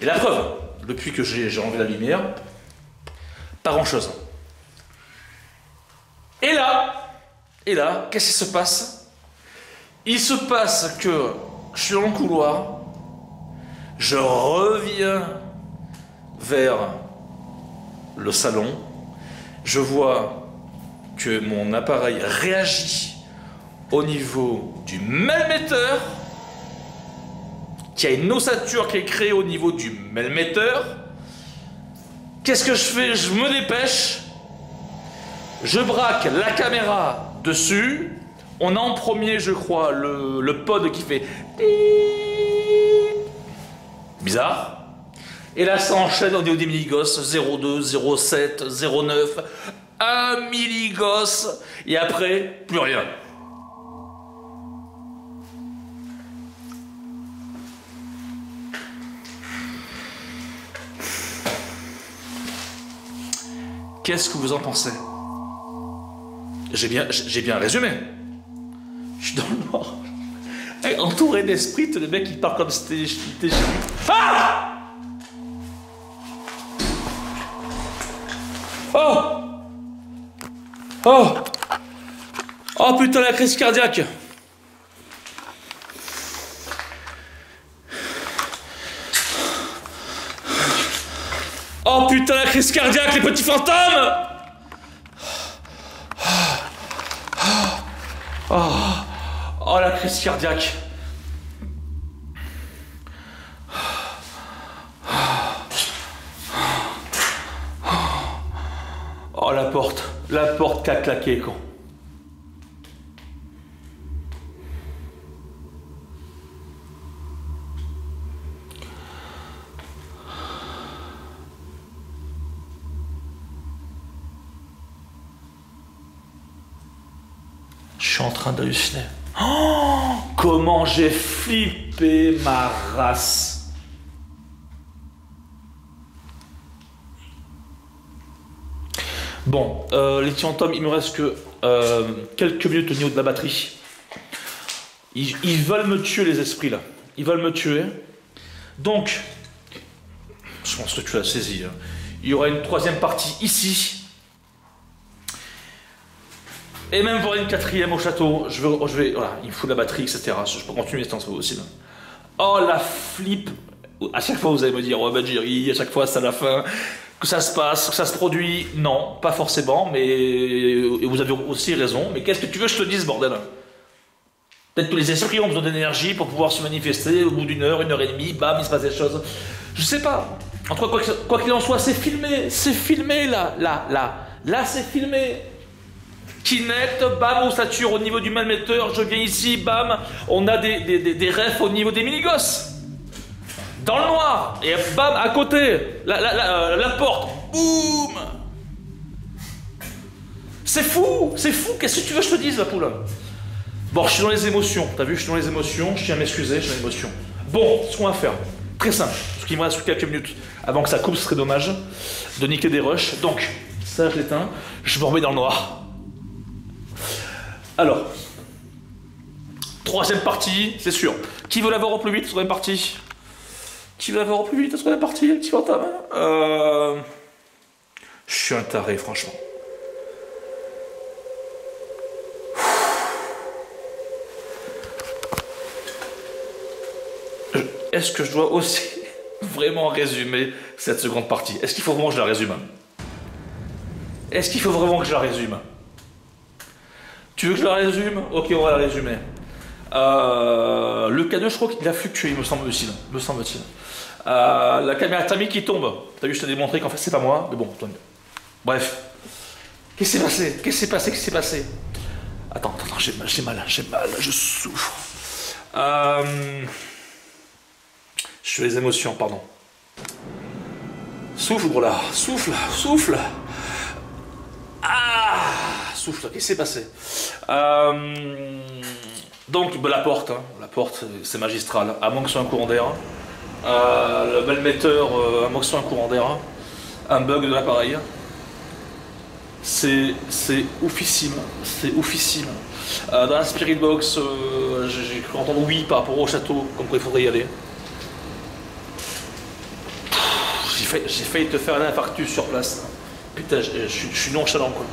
Et la preuve, depuis que j'ai enlevé la lumière, pas grand chose. Et là, qu'est-ce qui se passe? Il se passe que je suis dans le couloir, je reviens vers le salon, je vois que mon appareil réagit au niveau du melmetteur, qu'il y a une ossature qui est créée au niveau du melmetteur. Qu'est-ce que je fais? Je me dépêche, je braque la caméra dessus. On a en premier, je crois, le pod qui fait bizarre. Et là, ça enchaîne au niveau des milligauss, 0,2, 0,7, 0,9, 1 milligauss, et après, plus rien. Qu'est-ce que vous en pensez? J'ai bien résumé. Je suis dans le noir. Entouré d'esprit, le mec il parle comme si c'était chez lui. Ah! Oh! Oh! Oh putain, la crise cardiaque! Oh putain, la crise cardiaque, les petits fantômes! Oh, la crise cardiaque. Oh, la porte qui a claqué, con. Je suis en train d'halluciner. Oh, comment j'ai flippé ma race. Bon, les petits fantômes, il me reste que quelques minutes au niveau de la batterie. Ils veulent me tuer, les esprits là. Ils veulent me tuer. Donc, je pense que tu as saisi. Hein. Il y aura une troisième partie ici. Et même pour une quatrième au château, je vais, voilà, il me faut de la batterie, etc. Je peux continuer ce temps, c'est possible. Oh la flip! À chaque fois vous allez me dire, oh Badjiri, à chaque fois c'est à la fin, que ça se passe, que ça se produit. Non, pas forcément, mais vous avez aussi raison. Mais qu'est-ce que tu veux que je te dise, bordel? Peut-être que les esprits ont besoin d'énergie pour pouvoir se manifester au bout d'une heure et demie, bam, il se passe des choses. Je sais pas. En tout cas, quoi qu'il en soit, c'est filmé là c'est filmé. Kinect, bam, ossature au niveau du malmetteur, je viens ici, bam, on a des refs au niveau des minigosses. Dans le noir, et bam, à côté, la porte, boum. C'est fou, qu'est-ce que tu veux que je te dise, la poule? Bon, je suis dans les émotions, t'as vu, je suis dans les émotions, je tiens à m'excuser, je suis dans les émotions. Bon, ce qu'on va faire, très simple, parce qu'il me reste quelques minutes avant que ça coupe, ce serait dommage de niquer des rushs. Donc, ça je l'éteins, je me remets dans le noir. Alors, troisième partie, c'est sûr. Qui veut l'avoir au plus vite, troisième partie? Qui va avoir plus vite la troisième partie, petit fantôme. Je suis un taré, franchement. Est-ce que je dois aussi vraiment résumer cette seconde partie? Est-ce qu'il faut vraiment que je la résume? Est-ce qu'il faut vraiment que je la résume? Tu veux que je la résume? Ok, on va la résumer. Le K2, je crois qu'il a fluctué, me semble-t-il. La caméra thermique qui tombe. T'as vu, je t'ai démontré qu'en fait c'est pas moi, mais bon, tant mieux. Bref. Qu'est-ce qui s'est passé? Attends, j'ai mal, je souffre. Je suis les émotions, pardon. Souffle, gros là, souffle. Ah, souffle, qu'est-ce qui s'est passé? Donc, la porte, c'est magistral, à moins que ce soit un courant d'air. Le bel-metteur, à moins que ce soit un courant d'air. Un bug de l'appareil. C'est oufissime, dans la Spirit Box, j'ai cru entendre oui par rapport au château, comme quoi il faudrait y aller. J'ai failli te faire un infarctus sur place. Putain, je suis nonchalant quoi.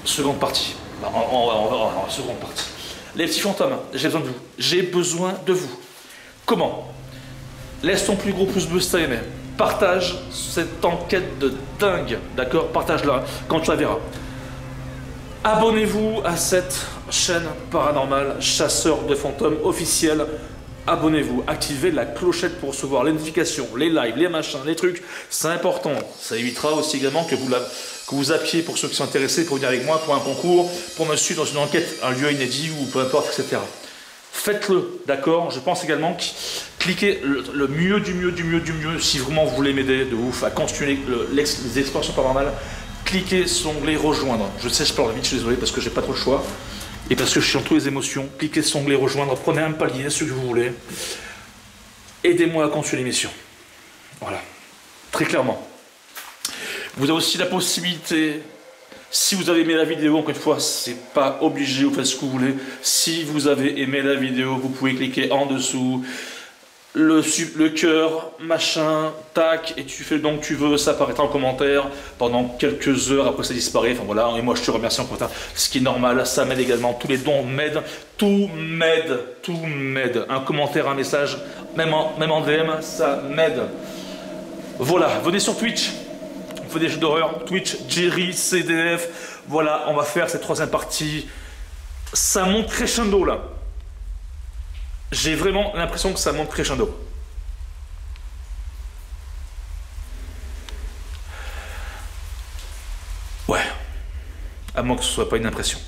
Seconde partie. En seconde partie. Les petits fantômes, j'ai besoin de vous. Comment? Laisse ton plus gros pouce bleu si t'as aimé. Partage cette enquête de dingue, d'accord? Partage-la quand tu la verras. Abonnez-vous à cette chaîne paranormale Chasseur de fantômes officielle. Abonnez-vous, activez la clochette pour recevoir les notifications, les lives, les machins, les trucs. C'est important. Ça évitera aussi également que vous appiez pour ceux qui sont intéressés pour venir avec moi pour un concours, pour me suivre dans une enquête, un lieu inédit ou peu importe, etc. Faites-le, d'accord? Je pense également que cliquez le mieux du mieux si vraiment vous voulez m'aider de ouf à continuer les explorations paranormales. Cliquez sur l'onglet rejoindre. Je sais, je parle vite, je suis désolé parce que j'ai pas trop le choix. Et parce que je suis en toutes les émotions, cliquez sur l'onglet rejoindre, prenez un palier, ce que vous voulez. Aidez-moi à continuer l'émission. Voilà. Très clairement. Vous avez aussi la possibilité, si vous avez aimé la vidéo, encore une fois, c'est pas obligé, vous faites ce que vous voulez. Si vous avez aimé la vidéo, vous pouvez cliquer en dessous. Le cœur, machin, tac, et tu fais donc tu veux, ça apparaîtra en commentaire pendant quelques heures après ça disparaît, enfin voilà, et moi je te remercie en commentaire, ce qui est normal, ça m'aide également, tous les dons m'aident, tout m'aide, un commentaire, un message, même en DM, ça m'aide. Voilà, venez sur Twitch, on fait des jeux d'horreur, Twitch, Jerry, CDF, voilà, on va faire cette troisième partie, ça monte crescendo là. J'ai vraiment l'impression que ça monte crescendo. Ouais. À moins que ce soit pas une impression.